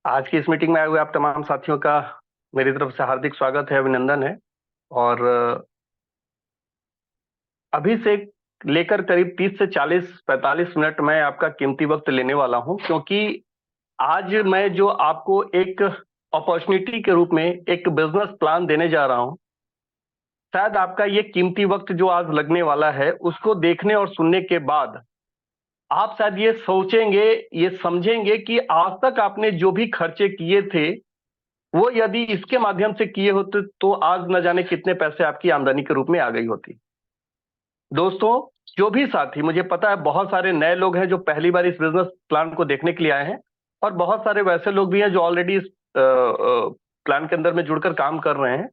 आज की इस मीटिंग में आए हुए आप तमाम साथियों का मेरी तरफ से हार्दिक स्वागत है, अभिनंदन है। और अभी से लेकर करीब 30 से 40 45 मिनट मैं आपका कीमती वक्त लेने वाला हूं, क्योंकि आज मैं जो आपको एक अपॉर्चुनिटी के रूप में एक बिजनेस प्लान देने जा रहा हूं। शायद आपका ये कीमती वक्त जो आज लगने वाला है, उसको देखने और सुनने के बाद आप शायद ये सोचेंगे, ये समझेंगे कि आज तक आपने जो भी खर्चे किए थे, वो यदि इसके माध्यम से किए होते तो आज न जाने कितने पैसे आपकी आमदनी के रूप में आ गई होती। दोस्तों, जो भी साथी, मुझे पता है बहुत सारे नए लोग हैं जो पहली बार इस बिजनेस प्लान को देखने के लिए आए हैं, और बहुत सारे वैसे लोग भी हैं जो ऑलरेडी इस प्लान के अंदर में जुड़कर काम कर रहे हैं।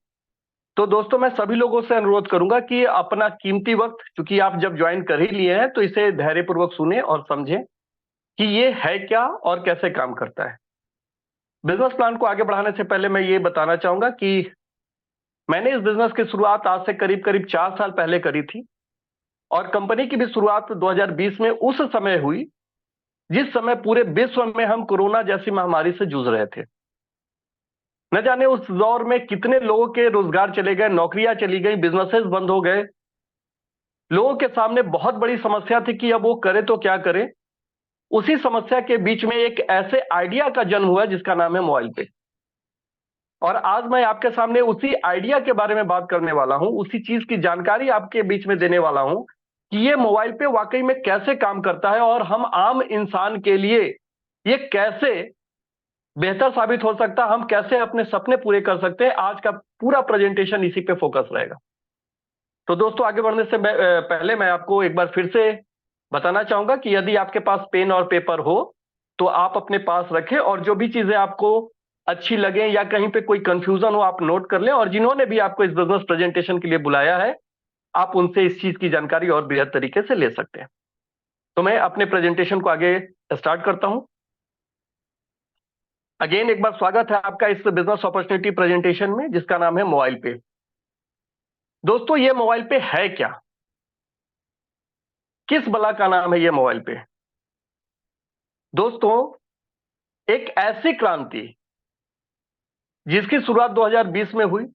तो दोस्तों, मैं सभी लोगों से अनुरोध करूंगा कि अपना कीमती वक्त, चूंकि आप जब ज्वाइन कर ही लिए हैं, तो इसे धैर्यपूर्वक सुने और समझें कि ये है क्या और कैसे काम करता है। बिजनेस प्लान को आगे बढ़ाने से पहले मैं ये बताना चाहूंगा कि मैंने इस बिजनेस की शुरुआत आज से करीब करीब 4 साल पहले करी थी, और कंपनी की भी शुरुआत 2020 में उस समय हुई जिस समय पूरे विश्व में हम कोरोना जैसी महामारी से जूझ रहे थे। न जाने उस दौर में कितने लोगों के रोजगार चले गए, नौकरियां चली गई, बिजनेसेस बंद हो गए। लोगों के सामने बहुत बड़ी समस्या थी कि अब वो करे तो क्या करे। उसी समस्या के बीच में एक ऐसे आइडिया का जन्म हुआ जिसका नाम है मोबाइल पे। और आज मैं आपके सामने उसी आइडिया के बारे में बात करने वाला हूं, उसी चीज की जानकारी आपके बीच में देने वाला हूं कि ये मोबाइल पे वाकई में कैसे काम करता है, और हम आम इंसान के लिए ये कैसे बेहतर साबित हो सकता है, हम कैसे अपने सपने पूरे कर सकते हैं। आज का पूरा प्रेजेंटेशन इसी पे फोकस रहेगा। तो दोस्तों, आगे बढ़ने से पहले मैं आपको एक बार फिर से बताना चाहूंगा कि यदि आपके पास पेन और पेपर हो तो आप अपने पास रखें, और जो भी चीजें आपको अच्छी लगे या कहीं पे कोई कंफ्यूजन हो आप नोट कर लें, और जिन्होंने भी आपको इस बिजनेस प्रेजेंटेशन के लिए बुलाया है आप उनसे इस चीज की जानकारी और बेहतर तरीके से ले सकते हैं। तो मैं अपने प्रेजेंटेशन को आगे स्टार्ट करता हूं। अगेन एक बार स्वागत है आपका इस बिजनेस अपॉर्चुनिटी प्रेजेंटेशन में, जिसका नाम है मोबाइल पे। दोस्तों, ये मोबाइल पे है क्या? किस बला का नाम है ये मोबाइल पे? दोस्तों, एक ऐसी क्रांति जिसकी शुरुआत 2020 में हुई,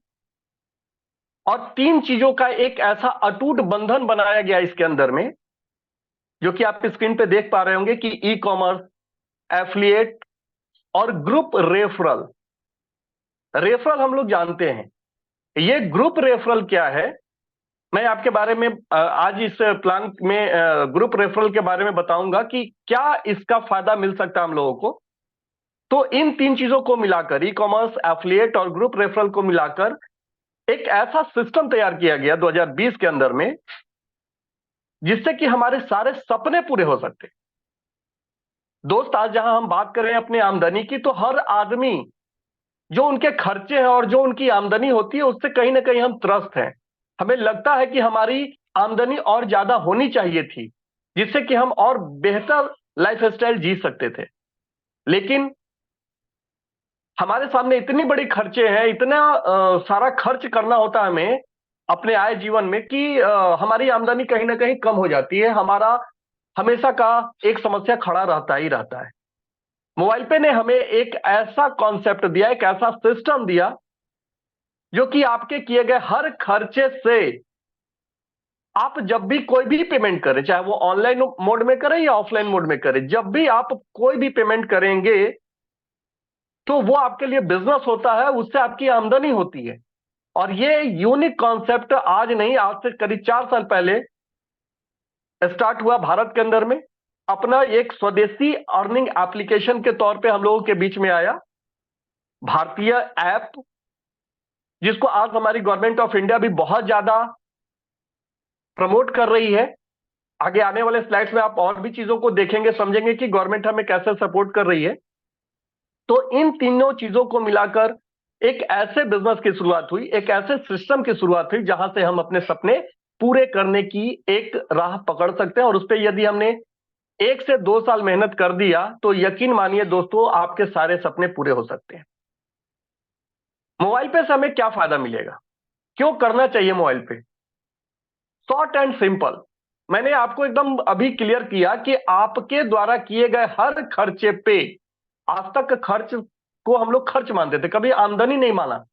और तीन चीजों का एक ऐसा अटूट बंधन बनाया गया इसके अंदर में, जो कि आप स्क्रीन पे देख पा रहे होंगे कि ई कॉमर्स, एफिलिएट और ग्रुप रेफरल। रेफरल हम लोग जानते हैं, ये ग्रुप रेफरल क्या है मैं आपके बारे में आज इस प्लान में ग्रुप रेफरल के बारे में बताऊंगा कि क्या इसका फायदा मिल सकता है हम लोगों को। तो इन तीन चीजों को मिलाकर, ई कॉमर्स, एफिलिएट और ग्रुप रेफरल को मिलाकर एक ऐसा सिस्टम तैयार किया गया 2020 के अंदर में, जिससे कि हमारे सारे सपने पूरे हो सकते हैं। दोस्त, आज जहां हम बात करें अपनी आमदनी की, तो हर आदमी जो उनके खर्चे हैं और जो उनकी आमदनी होती है उससे कहीं ना कहीं हम त्रस्त हैं। हमें लगता है कि हमारी आमदनी और ज्यादा होनी चाहिए थी, जिससे कि हम और बेहतर लाइफ स्टाइल जी सकते थे। लेकिन हमारे सामने इतनी बड़ी खर्चे हैं, इतना सारा खर्च करना होता है हमें अपने आय जीवन में कि हमारी आमदनी कहीं ना कहीं कम हो जाती है। हमारा हमेशा का एक समस्या खड़ा रहता ही रहता है। मोबाइल पे ने हमें एक ऐसा कॉन्सेप्ट दिया, एक ऐसा सिस्टम दिया, जो कि आपके किए गए हर खर्चे से आप जब भी कोई भी पेमेंट करें, चाहे वो ऑनलाइन मोड में करें या ऑफलाइन मोड में करें, जब भी आप कोई भी पेमेंट करेंगे तो वो आपके लिए बिजनेस होता है, उससे आपकी आमदनी होती है। और ये यूनिक कॉन्सेप्ट आज नहीं, आज से करीब 4 साल पहले स्टार्ट हुआ भारत के अंदर में। अपना एक स्वदेशी अर्निंग एप्लीकेशन के तौर पे हम लोगों के बीच में आया भारतीय ऐप, जिसको आज हमारी गवर्नमेंट ऑफ इंडिया भी बहुत ज्यादा प्रमोट कर रही है। आगे आने वाले स्लाइड्स में आप और भी चीजों को देखेंगे, समझेंगे कि गवर्नमेंट हमें कैसे सपोर्ट कर रही है। तो इन तीनों चीजों को मिलाकर एक ऐसे बिजनेस की शुरुआत हुई, एक ऐसे सिस्टम की शुरुआत हुई जहां से हम अपने सपने पूरे करने की एक राह पकड़ सकते हैं। और उस पर यदि हमने 1 से 2 साल मेहनत कर दिया तो यकीन मानिए दोस्तों, आपके सारे सपने पूरे हो सकते हैं। मोबाइल पे से हमें क्या फायदा मिलेगा, क्यों करना चाहिए मोबाइल पे? शॉर्ट एंड सिंपल, मैंने आपको एकदम अभी क्लियर किया कि आपके द्वारा किए गए हर खर्चे पे आज तक खर्च को हम लोग खर्च मानते थे, कभी आमदनी नहीं माना।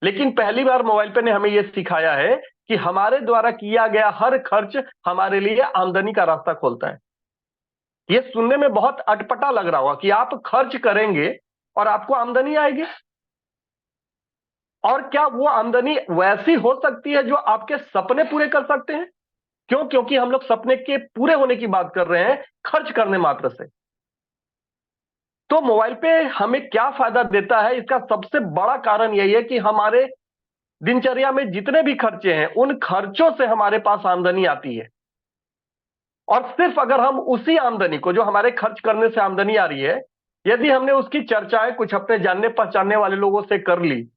लेकिन पहली बार मोबाइल पे ने हमें यह सिखाया है कि हमारे द्वारा किया गया हर खर्च हमारे लिए आमदनी का रास्ता खोलता है। यह सुनने में बहुत अटपटा लग रहा होगा कि आप खर्च करेंगे और आपको आमदनी आएगी। और क्या वो आमदनी वैसी हो सकती है जो आपके सपने पूरे कर सकते हैं? क्यों? क्योंकि हम लोग सपने के पूरे होने की बात कर रहे हैं, खर्च करने मात्र से। तो मोबाइल पे हमें क्या फायदा देता है, इसका सबसे बड़ा कारण यही है कि हमारे दिनचर्या में जितने भी खर्चे हैं, उन खर्चों से हमारे पास आमदनी आती है। और सिर्फ अगर हम उसी आमदनी को, जो हमारे खर्च करने से आमदनी आ रही है, यदि हमने उसकी चर्चाएं कुछ अपने जानने पहचानने वाले लोगों से कर ली,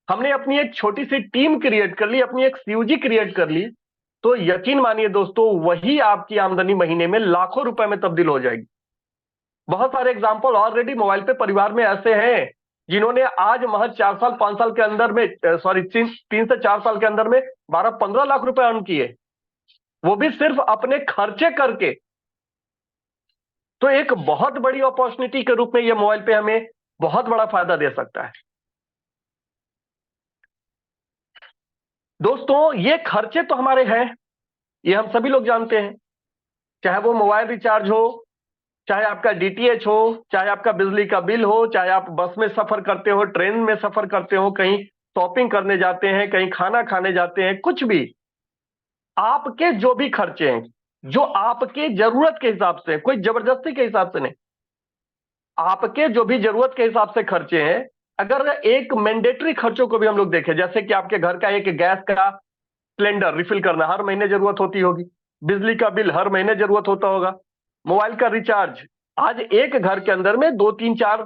हमने अपनी एक छोटी सी टीम क्रिएट कर ली, अपनी एक सीयूजी क्रिएट कर ली, तो यकीन मानिए दोस्तों, वही आपकी आमदनी महीने में लाखों रुपए में तब्दील हो जाएगी। बहुत सारे एग्जाम्पल ऑलरेडी मोबाइल पे परिवार में ऐसे हैं जिन्होंने आज महज 4 साल 5 साल के अंदर में, सॉरी 3 से 4 साल के अंदर में 12-15 लाख रुपए अर्न किए, वो भी सिर्फ अपने खर्चे करके। तो एक बहुत बड़ी अपॉर्चुनिटी के रूप में ये मोबाइल पे हमें बहुत बड़ा फायदा दे सकता है। दोस्तों, ये खर्चे तो हमारे हैं, ये हम सभी लोग जानते हैं। चाहे वो मोबाइल रिचार्ज हो, चाहे आपका डीटीएच हो, चाहे आपका बिजली का बिल हो, चाहे आप बस में सफर करते हो, ट्रेन में सफर करते हो, कहीं शॉपिंग करने जाते हैं, कहीं खाना खाने जाते हैं, कुछ भी आपके जो भी खर्चे हैं, जो आपके जरूरत के हिसाब से, कोई जबरदस्ती के हिसाब से नहीं, आपके जो भी जरूरत के हिसाब से खर्चे हैं। अगर एक मैंडेटरी खर्चों को भी हम लोग देखें, जैसे कि आपके घर का एक गैस का सिलेंडर रिफिल करना हर महीने जरूरत होती होगी, बिजली का बिल हर महीने जरूरत होता होगा, मोबाइल का रिचार्ज, आज एक घर के अंदर में 2-3-4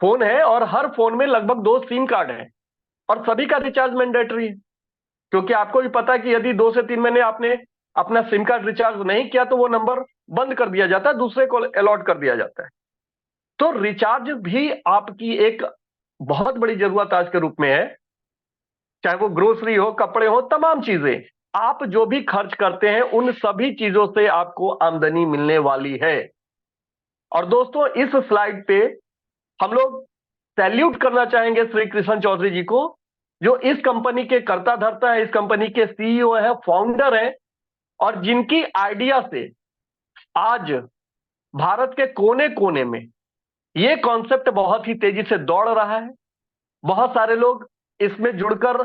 फोन है और हर फोन में लगभग 2 सिम कार्ड है, और सभी का रिचार्ज मैंडेटरी है। क्योंकि आपको भी पता है कि यदि 2 से 3 महीने आपने अपना सिम कार्ड रिचार्ज नहीं किया तो वो नंबर बंद कर दिया जाता है, दूसरे को अलॉट कर दिया जाता है। तो रिचार्ज भी आपकी एक बहुत बड़ी जरूरत आज के रूप में है। चाहे वो ग्रोसरी हो, कपड़े हो, तमाम चीजें, आप जो भी खर्च करते हैं उन सभी चीजों से आपको आमदनी मिलने वाली है। और दोस्तों, इस स्लाइड पे हम लोग सैल्यूट करना चाहेंगे श्री कृष्ण चौधरी जी को, जो इस कंपनी के कर्ता धर्ता है, इस कंपनी के सीईओ है, फाउंडर है, और जिनकी आइडिया से आज भारत के कोने कोने में यह कॉन्सेप्ट बहुत ही तेजी से दौड़ रहा है। बहुत सारे लोग इसमें जुड़कर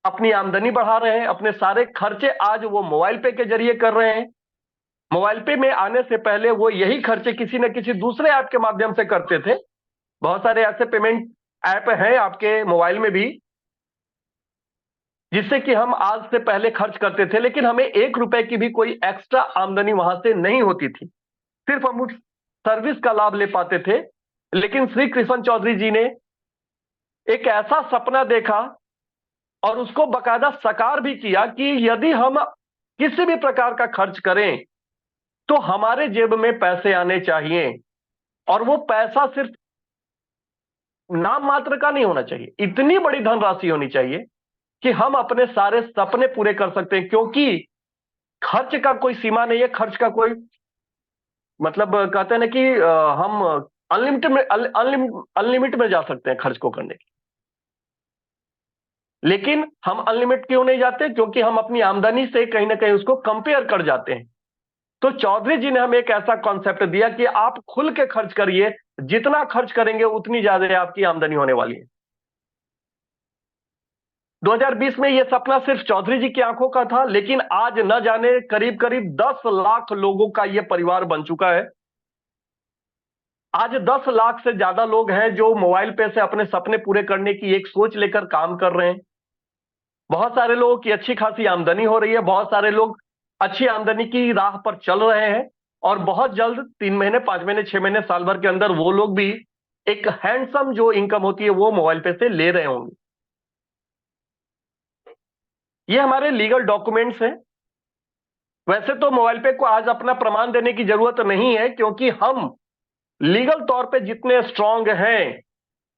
अपनी आमदनी बढ़ा रहे हैं, अपने सारे खर्चे आज वो मोबाइल पे के जरिए कर रहे हैं। मोबाइल पे में आने से पहले वो यही खर्चे किसी न किसी दूसरे ऐप के माध्यम से करते थे। बहुत सारे ऐसे पेमेंट ऐप हैं आपके मोबाइल में भी, जिससे कि हम आज से पहले खर्च करते थे, लेकिन हमें 1 रुपए की भी कोई एक्स्ट्रा आमदनी वहां से नहीं होती थी, सिर्फ हम उस सर्विस का लाभ ले पाते थे। लेकिन श्री कृष्ण चौधरी जी ने एक ऐसा सपना देखा और उसको बकायदा साकार भी किया कि यदि हम किसी भी प्रकार का खर्च करें तो हमारे जेब में पैसे आने चाहिए, और वो पैसा सिर्फ नाम मात्र का नहीं होना चाहिए, इतनी बड़ी धनराशि होनी चाहिए कि हम अपने सारे सपने पूरे कर सकते हैं। क्योंकि खर्च का कोई सीमा नहीं है, खर्च का कोई मतलब, कहते हैं ना कि हम अनलिमिट में जा सकते हैं खर्च को करने की। लेकिन हम अनलिमिट क्यों नहीं जाते? क्योंकि हम अपनी आमदनी से कहीं ना कहीं उसको कंपेयर कर जाते हैं। तो चौधरी जी ने हमें एक ऐसा कॉन्सेप्ट दिया कि आप खुल के खर्च करिए, जितना खर्च करेंगे उतनी ज्यादा आपकी आमदनी होने वाली है। 2020 में यह सपना सिर्फ चौधरी जी की आंखों का था, लेकिन आज न जाने करीब करीब 10 लाख लोगों का यह परिवार बन चुका है। आज 10 लाख से ज्यादा लोग हैं जो मोबाइल पे से अपने सपने पूरे करने की एक सोच लेकर काम कर रहे हैं। बहुत सारे लोगों की अच्छी खासी आमदनी हो रही है, बहुत सारे लोग अच्छी आमदनी की राह पर चल रहे हैं, और बहुत जल्द 3 महीने 5 महीने 6 महीने साल भर के अंदर वो लोग भी एक हैंडसम जो इनकम होती है वो मोबाइल पे से ले रहे होंगे। ये हमारे लीगल डॉक्यूमेंट्स हैं। वैसे तो मोबाइल पे को आज अपना प्रमाण देने की जरूरत नहीं है, क्योंकि हम लीगल तौर पे जितने स्ट्रांग हैं,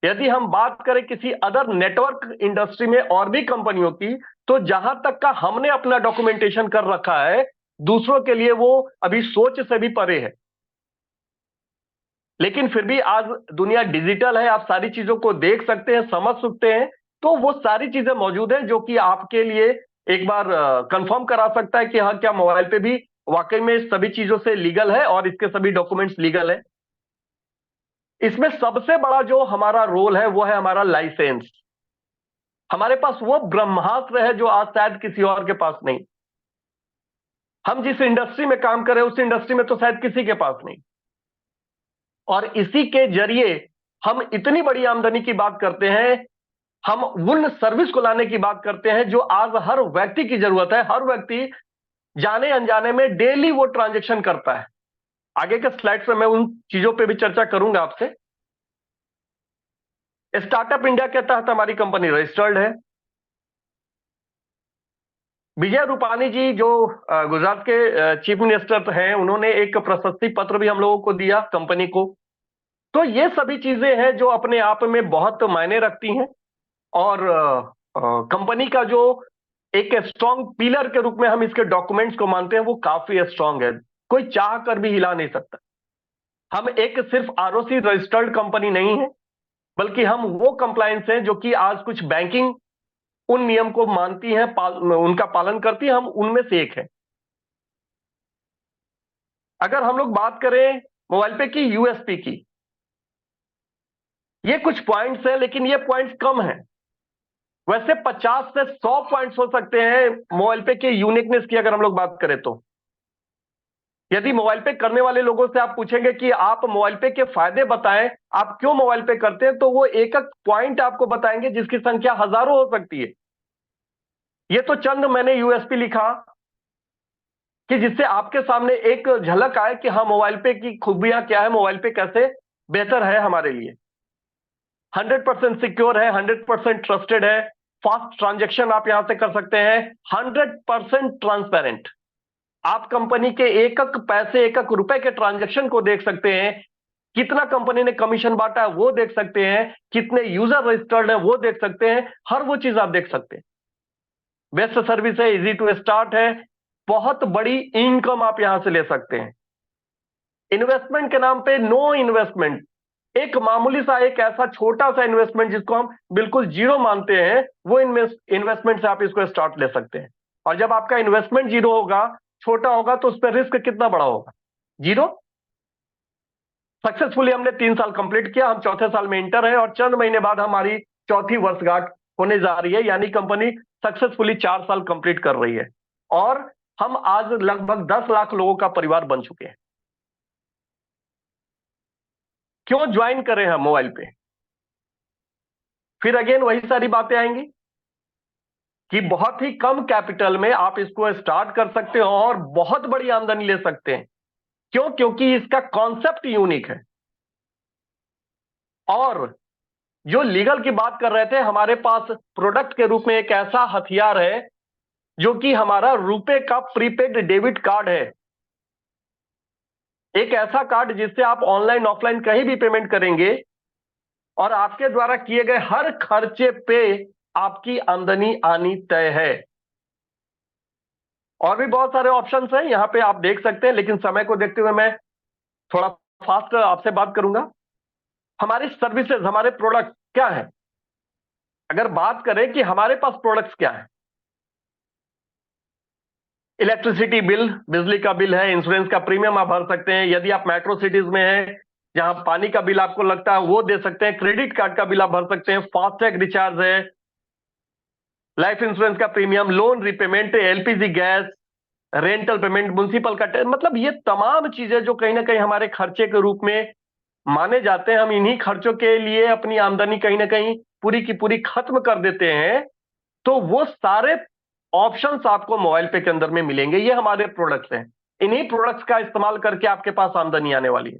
यदि हम बात करें किसी अदर नेटवर्क इंडस्ट्री में और भी कंपनियों की, तो जहां तक का हमने अपना डॉक्यूमेंटेशन कर रखा है, दूसरों के लिए वो अभी सोच से भी परे है। लेकिन फिर भी आज दुनिया डिजिटल है, आप सारी चीजों को देख सकते हैं, समझ सकते हैं। तो वो सारी चीजें मौजूद हैं जो कि आपके लिए एक बार कंफर्म करा सकता है कि हाँ, क्या मोबाइल पे भी वाकई में सभी चीजों से लीगल है और इसके सभी डॉक्यूमेंट्स लीगल है। इसमें सबसे बड़ा जो हमारा रोल है वो है हमारा लाइसेंस। हमारे पास वो ब्रह्मास्त्र है जो आज शायद किसी और के पास नहीं। हम जिस इंडस्ट्री में काम कर रहे हैं उस इंडस्ट्री में तो शायद किसी के पास नहीं। और इसी के जरिए हम इतनी बड़ी आमदनी की बात करते हैं, हम उन सर्विस को लाने की बात करते हैं जो आज हर व्यक्ति की जरूरत है। हर व्यक्ति जाने अनजाने में डेली वो ट्रांजेक्शन करता है। आगे के स्लाइड्स में मैं उन चीजों पे भी चर्चा करूंगा आपसे। स्टार्टअप इंडिया के तहत हमारी कंपनी रजिस्टर्ड है। विजय रूपानी जी जो गुजरात के चीफ मिनिस्टर हैं, उन्होंने एक प्रशस्ति पत्र भी हम लोगों को दिया कंपनी को। तो ये सभी चीजें हैं जो अपने आप में बहुत मायने रखती हैं। और कंपनी का जो एक स्ट्रांग पिलर के रूप में हम इसके डॉक्यूमेंट्स को मानते हैं वो काफी स्ट्रांग है, कोई चाह कर भी हिला नहीं सकता। हम एक सिर्फ आरओसी रजिस्टर्ड कंपनी नहीं है, बल्कि हम वो कंप्लायंस हैं जो कि आज कुछ बैंकिंग उन नियम को मानती हैं, उनका पालन करती है। हम उनमें से एक है। अगर हम लोग बात करें मोबाइल पे की यूएसपी की, ये कुछ पॉइंट्स हैं लेकिन ये पॉइंट्स कम हैं। वैसे 50 से 100 पॉइंट्स हो सकते हैं मोबाइल पे के यूनिकनेस की अगर हम लोग बात करें तो। यदि मोबाइल पे करने वाले लोगों से आप पूछेंगे कि आप मोबाइल पे के फायदे बताएं, आप क्यों मोबाइल पे करते हैं, तो वो एक एक पॉइंट आपको बताएंगे जिसकी संख्या हजारों हो सकती है। ये तो चंद मैंने यूएसपी लिखा कि जिससे आपके सामने एक झलक आए कि हाँ, मोबाइल पे की खूबियां क्या है, मोबाइल पे कैसे बेहतर है हमारे लिए। 100% सिक्योर है, 100% ट्रस्टेड है, फास्ट ट्रांजेक्शन आप यहां से कर सकते हैं, 100% ट्रांसपेरेंट। आप कंपनी के एक एक पैसे, एक एक रुपए के ट्रांजेक्शन को देख सकते हैं। कितना कंपनी ने कमीशन बांटा है वो देख सकते हैं, कितने यूजर रजिस्टर्ड है वो देख सकते हैं, हर वो चीज आप देख सकते हैं। बेस्ट सर्विस है, इजी टू स्टार्ट है, बहुत बड़ी इनकम आप यहां से ले सकते हैं। इन्वेस्टमेंट के नाम पे नो इन्वेस्टमेंट, एक मामूली सा, एक ऐसा छोटा सा इन्वेस्टमेंट जिसको हम बिल्कुल जीरो मानते हैं, वो इन्वेस्टमेंट से आप इसको स्टार्ट ले सकते हैं। और जब आपका इन्वेस्टमेंट जीरो होगा, छोटा होगा, तो उस पर रिस्क कितना बड़ा होगा? जीरो। सक्सेसफुली हमने 3 साल कंप्लीट किया, हम चौथे साल में इंटर है और चंद महीने बाद हमारी चौथी वर्षगांठ होने जा रही है, यानी कंपनी सक्सेसफुली 4 साल कंप्लीट कर रही है। और हम आज लगभग 10 लाख लोगों का परिवार बन चुके हैं। क्यों ज्वाइन करें हम मोबाइल पे? फिर अगेन वही सारी बातें आएंगी कि बहुत ही कम कैपिटल में आप इसको स्टार्ट कर सकते हो और बहुत बड़ी आमदनी ले सकते हैं। क्यों? क्योंकि इसका कॉन्सेप्ट यूनिक है। और जो लीगल की बात कर रहे थे, हमारे पास प्रोडक्ट के रूप में एक ऐसा हथियार है जो कि हमारा रुपए का प्रीपेड डेबिट कार्ड है। एक ऐसा कार्ड जिससे आप ऑनलाइन ऑफलाइन कहीं भी पेमेंट करेंगे और आपके द्वारा किए गए हर खर्चे पे आपकी आमदनी आनी तय है। और भी बहुत सारे ऑप्शंस हैं यहां पे, आप देख सकते हैं, लेकिन समय को देखते हुए मैं थोड़ा फास्ट आपसे बात करूंगा। हमारी सर्विसेज, हमारे प्रोडक्ट क्या है? अगर बात करें कि हमारे पास प्रोडक्ट्स क्या है, इलेक्ट्रिसिटी बिल, बिजली का बिल है, इंश्योरेंस का प्रीमियम आप भर सकते हैं। यदि आप मेट्रो सिटीज में हैं जहां पानी का बिल आपको लगता है वो दे सकते हैं, क्रेडिट कार्ड का बिल आप भर सकते हैं, फास्टैग रिचार्ज है, लाइफ इंश्योरेंस का premium, loan repayment, LPG gas, rental payment, municipal का टैक्स, मतलब ये तमाम चीजें जो कहीं ना कहीं हमारे खर्चे के रूप में माने जाते हैं, हम इन्हीं खर्चों के लिए अपनी आमदनी कहीं ना कहीं पूरी की पूरी खत्म कर देते हैं। तो वो सारे ऑप्शंस आपको मोबाइल पे के अंदर में मिलेंगे। ये हमारे प्रोडक्ट्स हैं। इन्हीं प्रोडक्ट्स का इस्तेमाल करके आपके पास आमदनी आने वाली है।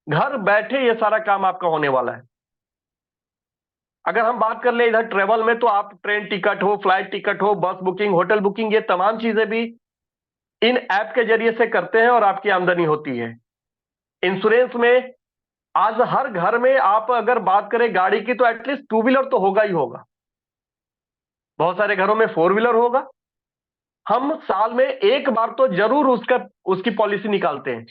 घर बैठे ये सारा काम आपका होने वाला है। अगर हम बात कर ले इधर ट्रेवल में, तो आप ट्रेन टिकट हो, फ्लाइट टिकट हो, बस बुकिंग, होटल बुकिंग, ये तमाम चीजें भी इन ऐप के जरिए से करते हैं और आपकी आमदनी होती है। इंश्योरेंस में आज हर घर में आप अगर बात करें गाड़ी की, तो एटलीस्ट टू व्हीलर तो होगा ही होगा। बहुत सारे घरों में फोर व्हीलर होगा। हम साल में एक बार तो जरूर उसका उसकी पॉलिसी निकालते हैं।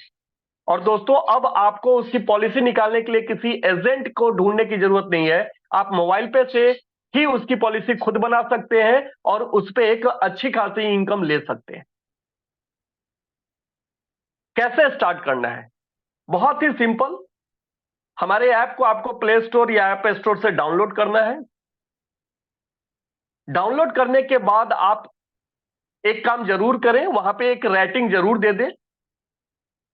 और दोस्तों अब आपको उसकी पॉलिसी निकालने के लिए किसी एजेंट को ढूंढने की जरूरत नहीं है। आप मोबाइल पे से ही उसकी पॉलिसी खुद बना सकते हैं और उस पे एक अच्छी खासी इनकम ले सकते हैं। कैसे स्टार्ट करना है? बहुत ही सिंपल। हमारे ऐप को आपको प्ले स्टोर या ऐप स्टोर से डाउनलोड करना है। डाउनलोड करने के बाद आप एक काम जरूर करें, वहां पे एक रेटिंग जरूर दे दें,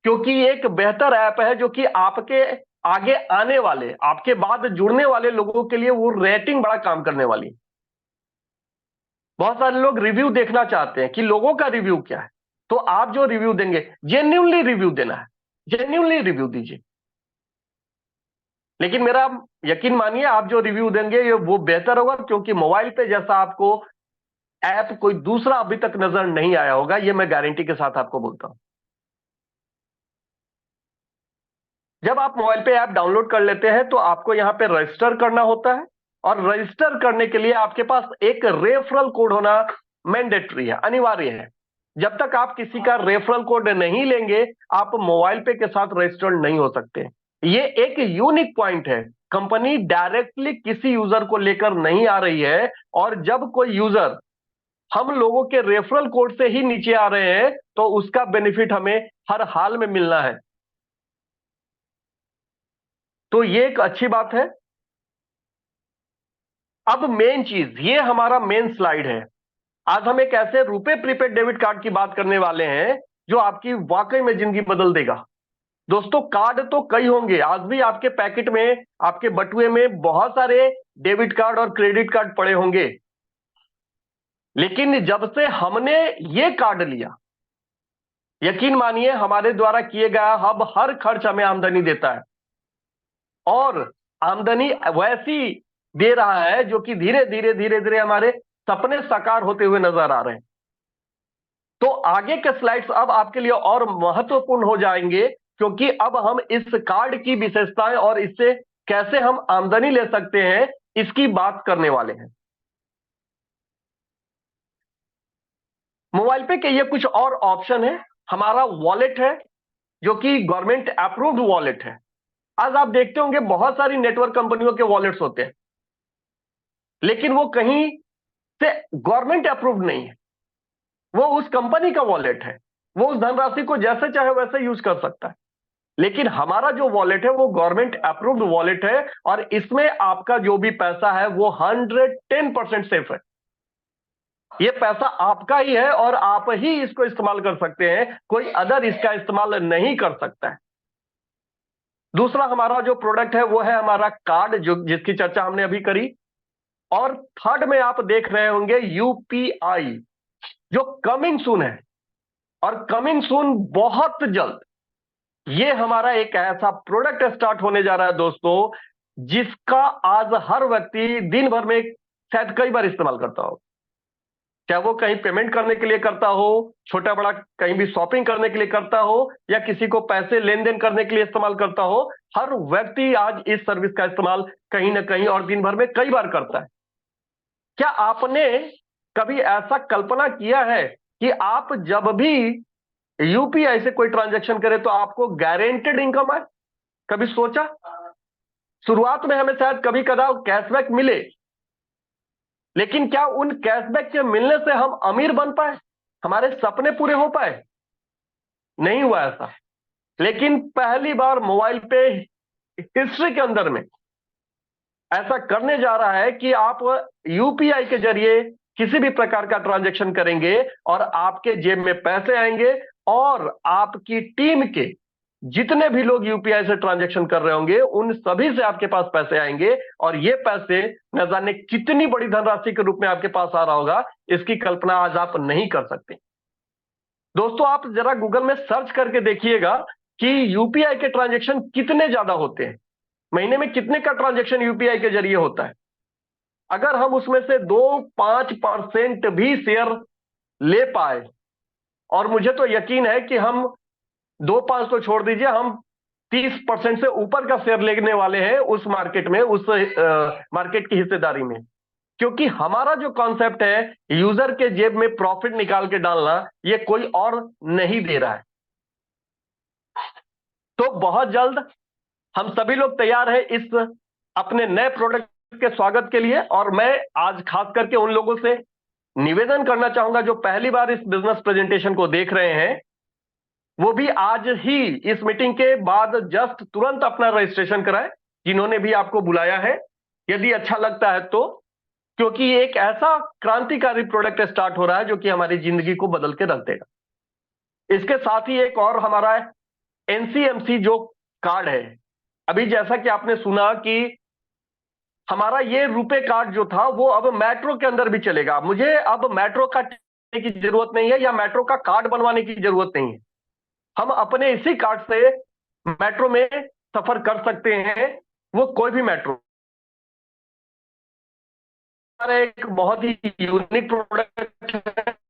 क्योंकि ये एक बेहतर ऐप है जो कि आपके आगे आने वाले, आपके बाद जुड़ने वाले लोगों के लिए वो रेटिंग बड़ा काम करने वाली है। बहुत सारे लोग रिव्यू देखना चाहते हैं कि लोगों का रिव्यू क्या है, तो आप जो रिव्यू देंगे जेन्युइनली रिव्यू देना है, जेन्युइनली रिव्यू दीजिए। लेकिन मेरा यकीन मानिए, आप जो रिव्यू देंगे ये वो बेहतर होगा, क्योंकि मोबाइल पे जैसा आपको ऐप कोई दूसरा अभी तक नजर नहीं आया होगा, ये मैं गारंटी के साथ आपको बोलता हूं। जब आप मोबाइल पे ऐप डाउनलोड कर लेते हैं तो आपको यहां पे रजिस्टर करना होता है, और रजिस्टर करने के लिए आपके पास एक रेफरल कोड होना मैंडेटरी है, अनिवार्य है। जब तक आप किसी का रेफरल कोड नहीं लेंगे, आप मोबाइल पे के साथ रजिस्टर्ड नहीं हो सकते। ये एक यूनिक पॉइंट है। कंपनी डायरेक्टली किसी यूजर को लेकर नहीं आ रही है, और जब कोई यूजर हम लोगों के रेफरल कोड से ही नीचे आ रहे हैं तो उसका बेनिफिट हमें हर हाल में मिलना है। तो ये एक अच्छी बात है। अब मेन चीज, ये हमारा मेन स्लाइड है। आज हम एक ऐसे रुपए प्रीपेड डेबिट कार्ड की बात करने वाले हैं जो आपकी वाकई में जिंदगी बदल देगा। दोस्तों, कार्ड तो कई होंगे, आज भी आपके पैकेट में, आपके बटुए में बहुत सारे डेबिट कार्ड और क्रेडिट कार्ड पड़े होंगे। लेकिन जब से हमने ये कार्ड लिया, यकीन मानिए हमारे द्वारा किए गया अब हर खर्च हमें आमदनी देता है, और आमदनी वैसी दे रहा है जो कि धीरे धीरे धीरे धीरे हमारे सपने साकार होते हुए नजर आ रहे हैं। तो आगे के स्लाइड्स अब आपके लिए और महत्वपूर्ण हो जाएंगे, क्योंकि अब हम इस कार्ड की विशेषताएं और इससे कैसे हम आमदनी ले सकते हैं, इसकी बात करने वाले हैं। मोबाइल पे के ये कुछ और ऑप्शन है। हमारा वॉलेट है जो कि गवर्नमेंट अप्रूव्ड वॉलेट है। आज आप देखते होंगे बहुत सारी नेटवर्क कंपनियों के वॉलेट्स होते हैं, लेकिन वो कहीं से गवर्नमेंट अप्रूव्ड नहीं है। वो उस कंपनी का वॉलेट है, वो उस धनराशि को जैसे चाहे वैसे यूज कर सकता है। लेकिन हमारा जो वॉलेट है वो गवर्नमेंट अप्रूव्ड वॉलेट है, और इसमें आपका जो भी पैसा है वो 110% सेफ है। ये पैसा आपका ही है और आप ही इसको इस्तेमाल कर सकते हैं, कोई अदर इसका इस्तेमाल नहीं कर सकता है। दूसरा हमारा जो प्रोडक्ट है वो है हमारा कार्ड, जो जिसकी चर्चा हमने अभी करी। और थर्ड में आप देख रहे होंगे यूपीआई, जो कमिंग सून है, और कमिंग सून बहुत जल्द। ये हमारा एक ऐसा प्रोडक्ट स्टार्ट होने जा रहा है दोस्तों, जिसका आज हर व्यक्ति दिन भर में शायद कई बार इस्तेमाल करता हो। चाहे वो कहीं पेमेंट करने के लिए करता हो, छोटा बड़ा कहीं भी शॉपिंग करने के लिए करता हो, या किसी को पैसे लेन देन करने के लिए इस्तेमाल करता हो, हर व्यक्ति आज इस सर्विस का इस्तेमाल कहीं ना कहीं और दिन भर में कई बार करता है। क्या आपने कभी ऐसा कल्पना किया है कि आप जब भी यूपीआई से कोई ट्रांजैक्शन करें तो आपको गारंटेड इनकम आए? कभी सोचा? शुरुआत में हमें शायद कभी कदा कैशबैक मिले, लेकिन क्या उन कैशबैक के मिलने से हम अमीर बन पाए, हमारे सपने पूरे हो पाए? नहीं हुआ ऐसा। लेकिन पहली बार मोबाइल पे हिस्ट्री के अंदर में ऐसा करने जा रहा है कि आप यूपीआई के जरिए किसी भी प्रकार का ट्रांजैक्शन करेंगे और आपके जेब में पैसे आएंगे, और आपकी टीम के जितने भी लोग यूपीआई से ट्रांजैक्शन कर रहे होंगे उन सभी से आपके पास पैसे आएंगे, और ये पैसे न जाने कितनी बड़ी धनराशि के रूप में आपके पास आ रहा होगा, इसकी कल्पना आज आप नहीं कर सकते। दोस्तों, आप जरा गूगल में सर्च करके देखिएगा कि यूपीआई के ट्रांजैक्शन कितने ज्यादा होते हैं, महीने में कितने का ट्रांजैक्शन यूपीआई के जरिए होता है। अगर हम उसमें से 2-5% भी शेयर ले पाए, और मुझे तो यकीन है कि हम 2-5 तो छोड़ दीजिए, हम 30% से ऊपर का शेयर लेने वाले हैं उस मार्केट में, उस मार्केट की हिस्सेदारी में। क्योंकि हमारा जो कॉन्सेप्ट है यूजर के जेब में प्रॉफिट निकाल के डालना, ये कोई और नहीं दे रहा है। तो बहुत जल्द हम सभी लोग तैयार हैं इस अपने नए प्रोडक्ट के स्वागत के लिए। और मैं आज खास करके उन लोगों से निवेदन करना चाहूंगा जो पहली बार इस बिजनेस प्रेजेंटेशन को देख रहे हैं, वो भी आज ही इस मीटिंग के बाद जस्ट तुरंत अपना रजिस्ट्रेशन कराएं, जिन्होंने भी आपको बुलाया है, यदि अच्छा लगता है तो। क्योंकि ये एक ऐसा क्रांतिकारी प्रोडक्ट स्टार्ट हो रहा है जो कि हमारी जिंदगी को बदल के रख देगा। इसके साथ ही एक और हमारा एनसीएमसी जो कार्ड है, अभी जैसा कि आपने सुना कि हमारा ये रुपए कार्ड जो था वो अब मेट्रो के अंदर भी चलेगा। मुझे अब मेट्रो का टिकट की जरूरत नहीं है या मेट्रो का कार्ड बनवाने की जरूरत नहीं है। हम अपने इसी कार्ड से मेट्रो में सफर कर सकते हैं, वो कोई भी मेट्रो। हमारा एक बहुत ही यूनिक प्रोडक्ट है।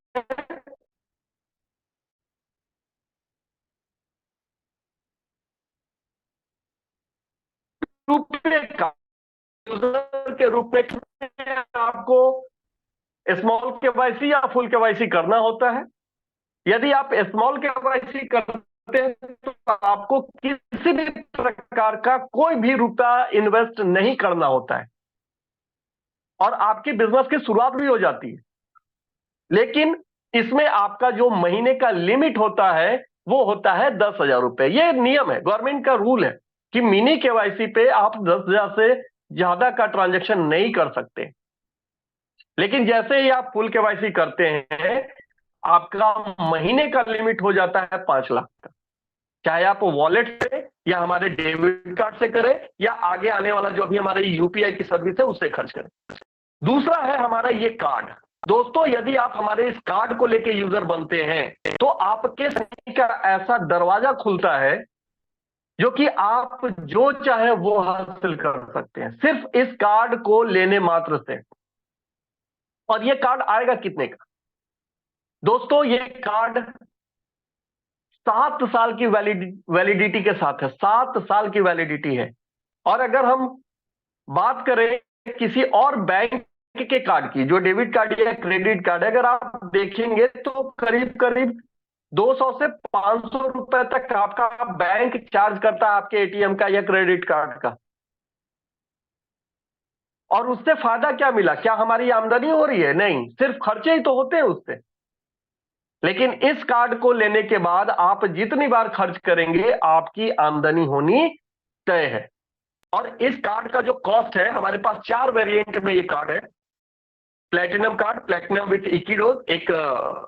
रुपए कार्ड यूजर के रूप में आपको स्मॉल केवाईसी या फुल केवाईसी करना होता है। यदि आप स्मॉल केवाईसी करते हैं तो आपको किसी भी प्रकार का कोई भी रुपया इन्वेस्ट नहीं करना होता है और आपकी बिजनेस की शुरुआत भी हो जाती है। लेकिन इसमें आपका जो महीने का लिमिट होता है वो होता है 10,000 रुपए। ये नियम है, गवर्नमेंट का रूल है कि मिनी केवाईसी पे आप 10,000 से ज्यादा का ट्रांजैक्शन नहीं कर सकते। लेकिन जैसे ही आप फुल केवाईसी करते हैं, आपका महीने का लिमिट हो जाता है 5 लाख का। चाहे आप वॉलेट से या हमारे डेबिट कार्ड से करें या आगे आने वाला जो अभी हमारे यूपीआई की सर्विस है उससे खर्च करें। दूसरा है हमारा ये कार्ड। दोस्तों, यदि आप हमारे इस कार्ड को लेके यूजर बनते हैं तो आपके सही का ऐसा दरवाजा खुलता है जो कि आप जो चाहे वो हासिल कर सकते हैं सिर्फ इस कार्ड को लेने मात्र से। और ये कार्ड आएगा कितने का? दोस्तों, ये कार्ड 7 साल की वैलिडिटी के साथ है। 7 साल की वैलिडिटी है। और अगर हम बात करें किसी और बैंक के कार्ड की, जो डेबिट कार्ड या क्रेडिट कार्ड है, अगर आप देखेंगे तो करीब करीब 200 से 500 रुपए तक आपका बैंक चार्ज करता है आपके एटीएम का या क्रेडिट कार्ड का। और उससे फायदा क्या मिला? क्या हमारी आमदनी हो रही है? नहीं, सिर्फ खर्चे ही तो होते हैं उससे। लेकिन इस कार्ड को लेने के बाद आप जितनी बार खर्च करेंगे आपकी आमदनी होनी तय है। और इस कार्ड का जो कॉस्ट है, हमारे पास 4 वेरिएंट में ये कार्ड है। प्लेटिनम कार्ड, प्लेटिनम विथ इक्विडोज, एक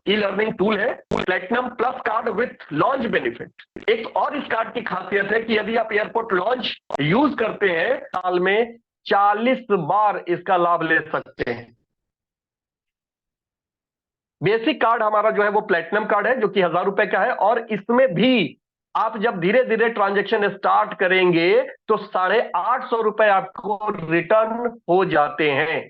ई लर्निंग टूल है। Platinum plus card with launch benefit. एक और इस कार्ड की खासियत है कि यदि आप एयरपोर्ट लॉन्च यूज करते हैं, साल में 40 बार इसका लाभ ले सकते हैं। बेसिक कार्ड हमारा जो है वो प्लेटिनम कार्ड है जो कि 1,000 रुपए का है। और इसमें भी आप जब धीरे धीरे ट्रांजैक्शन स्टार्ट करेंगे तो 850 रुपए आपको रिटर्न हो जाते हैं।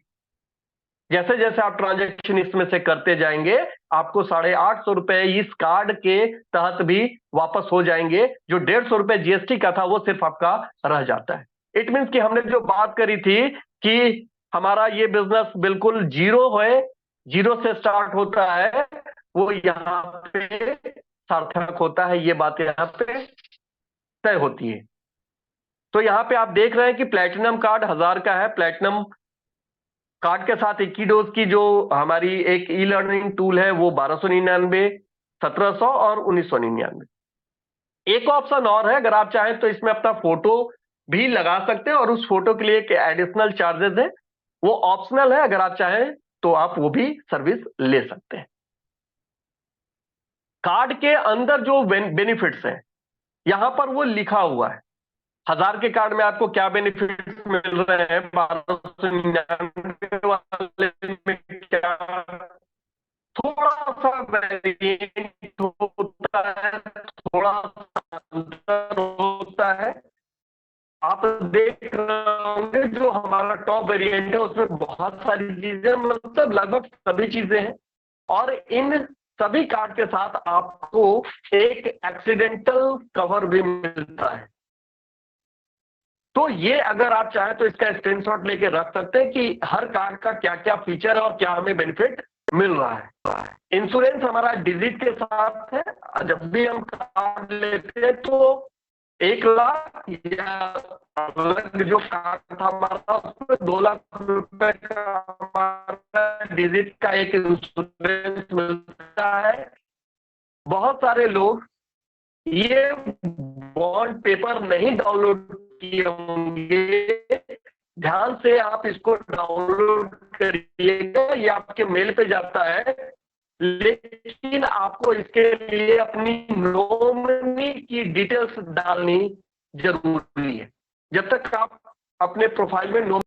जैसे जैसे आप ट्रांजैक्शन इसमें से करते जाएंगे आपको 850 रुपए इस कार्ड के तहत भी वापस हो जाएंगे। जो 150 रुपए जीएसटी का था वो सिर्फ आपका रह जाता है। इट मीन्स कि हमने जो बात करी थी कि हमारा ये बिजनेस बिल्कुल जीरो है, जीरो से स्टार्ट होता है, वो यहाँ पे सार्थक होता है। ये बात यहाँ पे तय होती है। तो यहाँ पे आप देख रहे हैं कि प्लेटिनम कार्ड 1,000 का है। प्लेटिनम कार्ड के साथ इक्कीडोज की जो हमारी एक ई लर्निंग टूल है वो 1299, 1700 और 1999। एक ऑप्शन और है, अगर आप चाहें तो इसमें अपना फोटो भी लगा सकते हैं और उस फोटो के लिए एक एडिशनल चार्जेस है, वो ऑप्शनल है। अगर आप चाहें तो आप वो भी सर्विस ले सकते हैं। कार्ड के अंदर जो बेनिफिट्स हैं यहां पर वो लिखा हुआ है। 1,000 के कार्ड में आपको क्या बेनिफिट्स मिल रहे हैं, 1299 वाले में क्या, थोड़ा सा वेरिएंट होता है, थोड़ा सा अंतर होता है। आप देख रहे होंगे जो हमारा टॉप वेरिएंट है उसमें बहुत सारी चीजें, मतलब लगभग सभी चीजें हैं। और इन सभी कार्ड के साथ आपको एक एक्सीडेंटल कवर भी मिलता है। तो ये अगर आप चाहें तो इसका स्क्रीनशॉट लेके रख सकते हैं कि हर कार्ड का क्या क्या फीचर है और क्या हमें बेनिफिट मिल रहा है। इंश्योरेंस हमारा डिजिट के साथ है। जब भी हम कार्ड लेते हैं तो 1 लाख या अलग जो कार्ड था हमारा, उसमें 2 लाख रुपए का हमारा डिजिट का एक इंश्योरेंस मिलता है। बहुत सारे लोग ये बॉन्ड पेपर नहीं डाउनलोड किए होंगे, ध्यान से आप इसको डाउनलोड करिएगा, ये आपके मेल पे जाता है। लेकिन आपको इसके लिए अपनी नॉमिनी की डिटेल्स डालनी जरूरी है। जब तक आप अपने प्रोफाइल में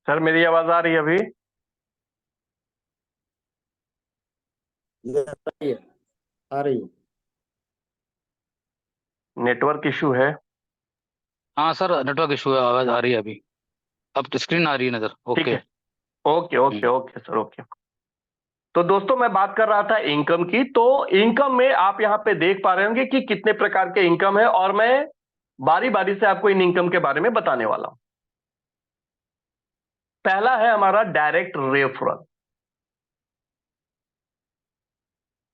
सर मेरी आवाज आ रही है अभी? ये आ रही है, आ रही है। नेटवर्क इशू है। हाँ सर, नेटवर्क इशू है, आवाज आ रही है अभी। अब तो स्क्रीन आ रही है नजर। ठीक ओके। है, okay okay okay sir, okay. तो दोस्तों मैं बात कर रहा था इनकम की। तो इनकम में आप यहां पे देख पा रहे होंगे कि कितने प्रकार के इनकम है, और मैं बारी बारी से आपको इन इनकम के बारे में बताने वाला हूं। पहला है हमारा डायरेक्ट रेफरल।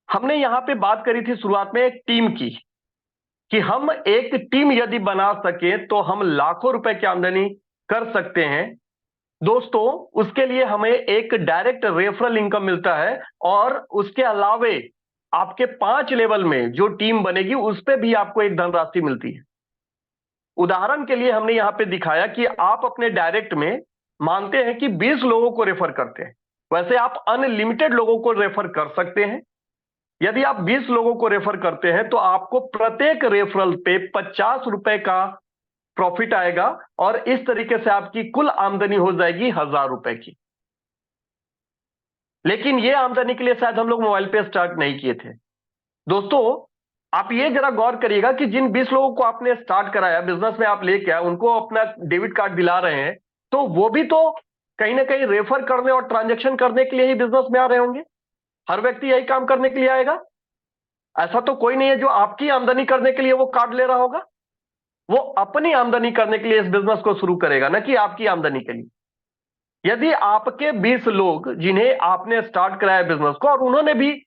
हमने यहां पे बात करी थी शुरुआत में एक टीम की, कि हम एक टीम यदि बना सके तो हम लाखों रुपए की आमदनी कर सकते हैं। दोस्तों उसके लिए हमें एक डायरेक्ट रेफरल इनकम मिलता है, और उसके अलावे आपके 5 लेवल में जो टीम बनेगी उस पर भी आपको एक धनराशि मिलती है। उदाहरण के लिए हमने यहां पे दिखाया कि आप अपने डायरेक्ट में मानते हैं कि 20 लोगों को रेफर करते हैं। वैसे आप अनलिमिटेड लोगों को रेफर कर सकते हैं। यदि आप 20 लोगों को रेफर करते हैं तो आपको प्रत्येक रेफरल पे 50 रुपए का प्रॉफिट आएगा, और इस तरीके से आपकी कुल आमदनी हो जाएगी 1000 रुपए की। लेकिन ये आमदनी के लिए शायद हम लोग मोबाइल पे स्टार्ट नहीं किए थे। दोस्तों आप ये जरा गौर करिएगा कि जिन 20 लोगों को आपने स्टार्ट कराया, बिजनेस में आप लेके आए, उनको अपना डेबिट कार्ड दिला रहे हैं, तो वो भी तो कहीं ना कहीं रेफर करने और ट्रांजेक्शन करने के लिए ही बिजनेस में आ रहे होंगे। हर व्यक्ति यही काम करने के लिए आएगा? ऐसा तो कोई नहीं है जो आपकी आमदनी करने के लिए वो कार्ड ले रहा होगा। वो अपनी आमदनी करने के लिए इस बिजनेस को शुरू करेगा, ना कि आपकी आमदनी के लिए। यदि आपके 20 लोग जिन्हें आपने स्टार्ट कराया बिजनेस को, और उन्होंने भी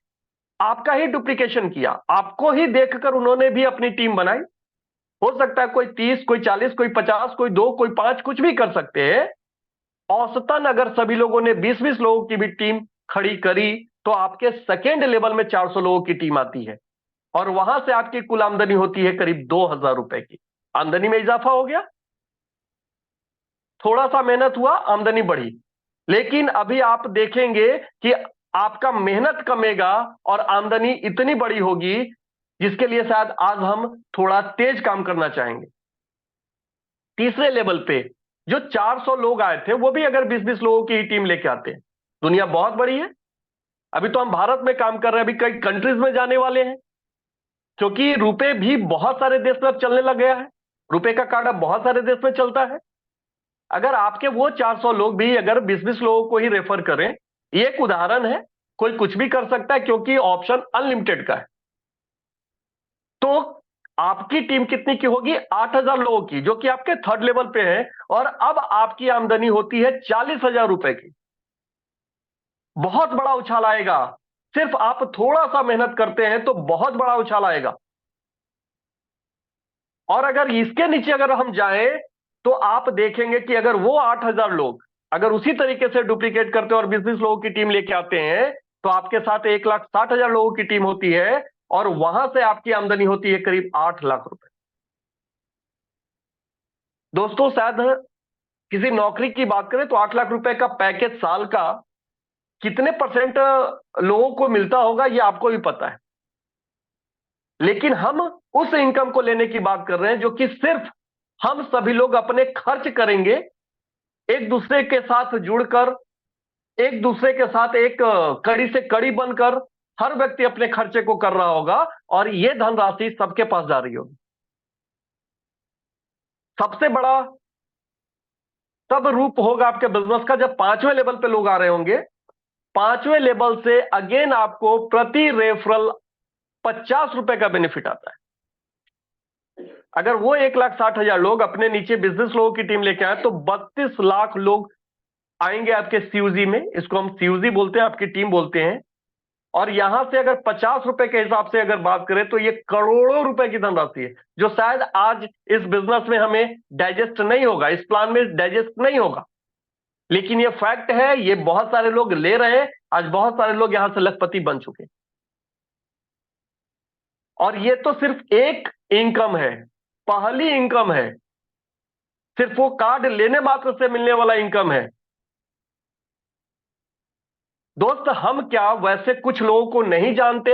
आपका ही डुप्लीकेशन किया, आपको ही देखकर उन्होंने भी अपनी टीम बनाई, हो सकता है कोई 30, कोई 40, कोई 50, कोई 2, कोई 5, कुछ भी कर सकते हैं। औसतन अगर सभी लोगों ने 20-20 लोगों की भी टीम खड़ी करी, तो आपके सेकेंड लेवल में 400 लोगों की टीम आती है, और वहां से आपकी कुल आमदनी होती है करीब 2000 रुपए की। आमदनी में इजाफा हो गया, थोड़ा सा मेहनत हुआ, आमदनी बढ़ी। लेकिन अभी आप देखेंगे कि आपका मेहनत कमेगा और आमदनी इतनी बड़ी होगी जिसके लिए शायद आज हम थोड़ा तेज काम करना चाहेंगे। तीसरे लेवल पे जो 400 लोग आए थे, वो भी अगर 20-20 लोगों की ही टीम लेके आते हैं, दुनिया बहुत बड़ी है। अभी तो हम भारत में काम कर रहे हैं, अभी कई कंट्रीज में जाने वाले हैं, क्योंकि रुपए भी बहुत सारे देश में अब चलने लग गया है। रुपए का कार्ड अब बहुत सारे देश में चलता है। अगर आपके वो 400 लोग भी अगर 20-20 लोगों को ही रेफर करें, ये एक उदाहरण है, कोई कुछ भी कर सकता है क्योंकि ऑप्शन अनलिमिटेड का है। तो आपकी टीम कितनी की होगी? 8000 लोगों की, जो कि आपके थर्ड लेवल पे है, और अब आपकी आमदनी होती है 40,000 रुपए की। बहुत बड़ा उछाल आएगा। सिर्फ आप थोड़ा सा मेहनत करते हैं तो बहुत बड़ा उछाल आएगा। और अगर इसके नीचे अगर हम जाएं, तो आप देखेंगे कि अगर वो 8000 लोग अगर उसी तरीके से डुप्लीकेट करते हैं और 20-20 लोगों की टीम लेके आते हैं, तो आपके साथ 1,60,000 लोगों की टीम होती है, और वहां से आपकी आमदनी होती है करीब 8 लाख रुपए। दोस्तों शायद किसी नौकरी की बात करें तो 8 लाख रुपए का पैकेज साल का कितने परसेंट लोगों को मिलता होगा ये आपको भी पता है। लेकिन हम उस इनकम को लेने की बात कर रहे हैं जो कि सिर्फ हम सभी लोग अपने खर्च करेंगे, एक दूसरे के साथ जुड़कर, एक दूसरे के साथ एक कड़ी से कड़ी बनकर हर व्यक्ति अपने खर्चे को कर रहा होगा और यह धनराशि सबके पास जा रही होगी। सबसे बड़ा तब रूप होगा आपके बिजनेस का जब 5वें लेवल पे लोग आ रहे होंगे। 5वें लेवल से अगेन आपको प्रति रेफरल 50 रुपए का बेनिफिट आता है। अगर वो 1,60,000 लोग अपने नीचे बिजनेस लोगों की टीम लेके आए तो 32 लाख लोग आएंगे आपके सीयूजी में। इसको हम सीयूजी बोलते हैं, आपकी टीम बोलते हैं। और यहां से अगर 50 रुपए के हिसाब से अगर बात करें तो ये करोड़ों रुपए की धनराशि है, जो शायद आज इस बिजनेस में हमें डाइजेस्ट नहीं होगा, इस प्लान में डाइजेस्ट नहीं होगा, लेकिन ये फैक्ट है। ये बहुत सारे लोग ले रहे हैं, आज बहुत सारे लोग यहां से लखपति बन चुके। और ये तो सिर्फ एक इनकम है, पहली इनकम है, सिर्फ वो कार्ड लेने मात्र से मिलने वाला इनकम है। दोस्त, हम क्या वैसे कुछ लोगों को नहीं जानते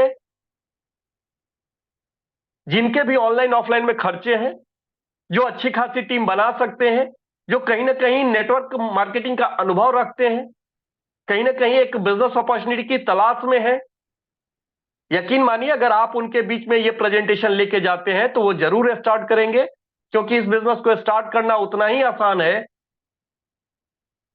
जिनके भी ऑनलाइन ऑफलाइन में खर्चे हैं, जो अच्छी खासी टीम बना सकते हैं, जो कहीं ना कहीं नेटवर्क मार्केटिंग का अनुभव रखते हैं, कहीं ना कहीं एक बिजनेस अपॉर्चुनिटी की तलाश में है। यकीन मानिए, अगर आप उनके बीच में ये प्रेजेंटेशन लेके जाते हैं तो वो जरूर स्टार्ट करेंगे, क्योंकि इस बिजनेस को स्टार्ट करना उतना ही आसान है।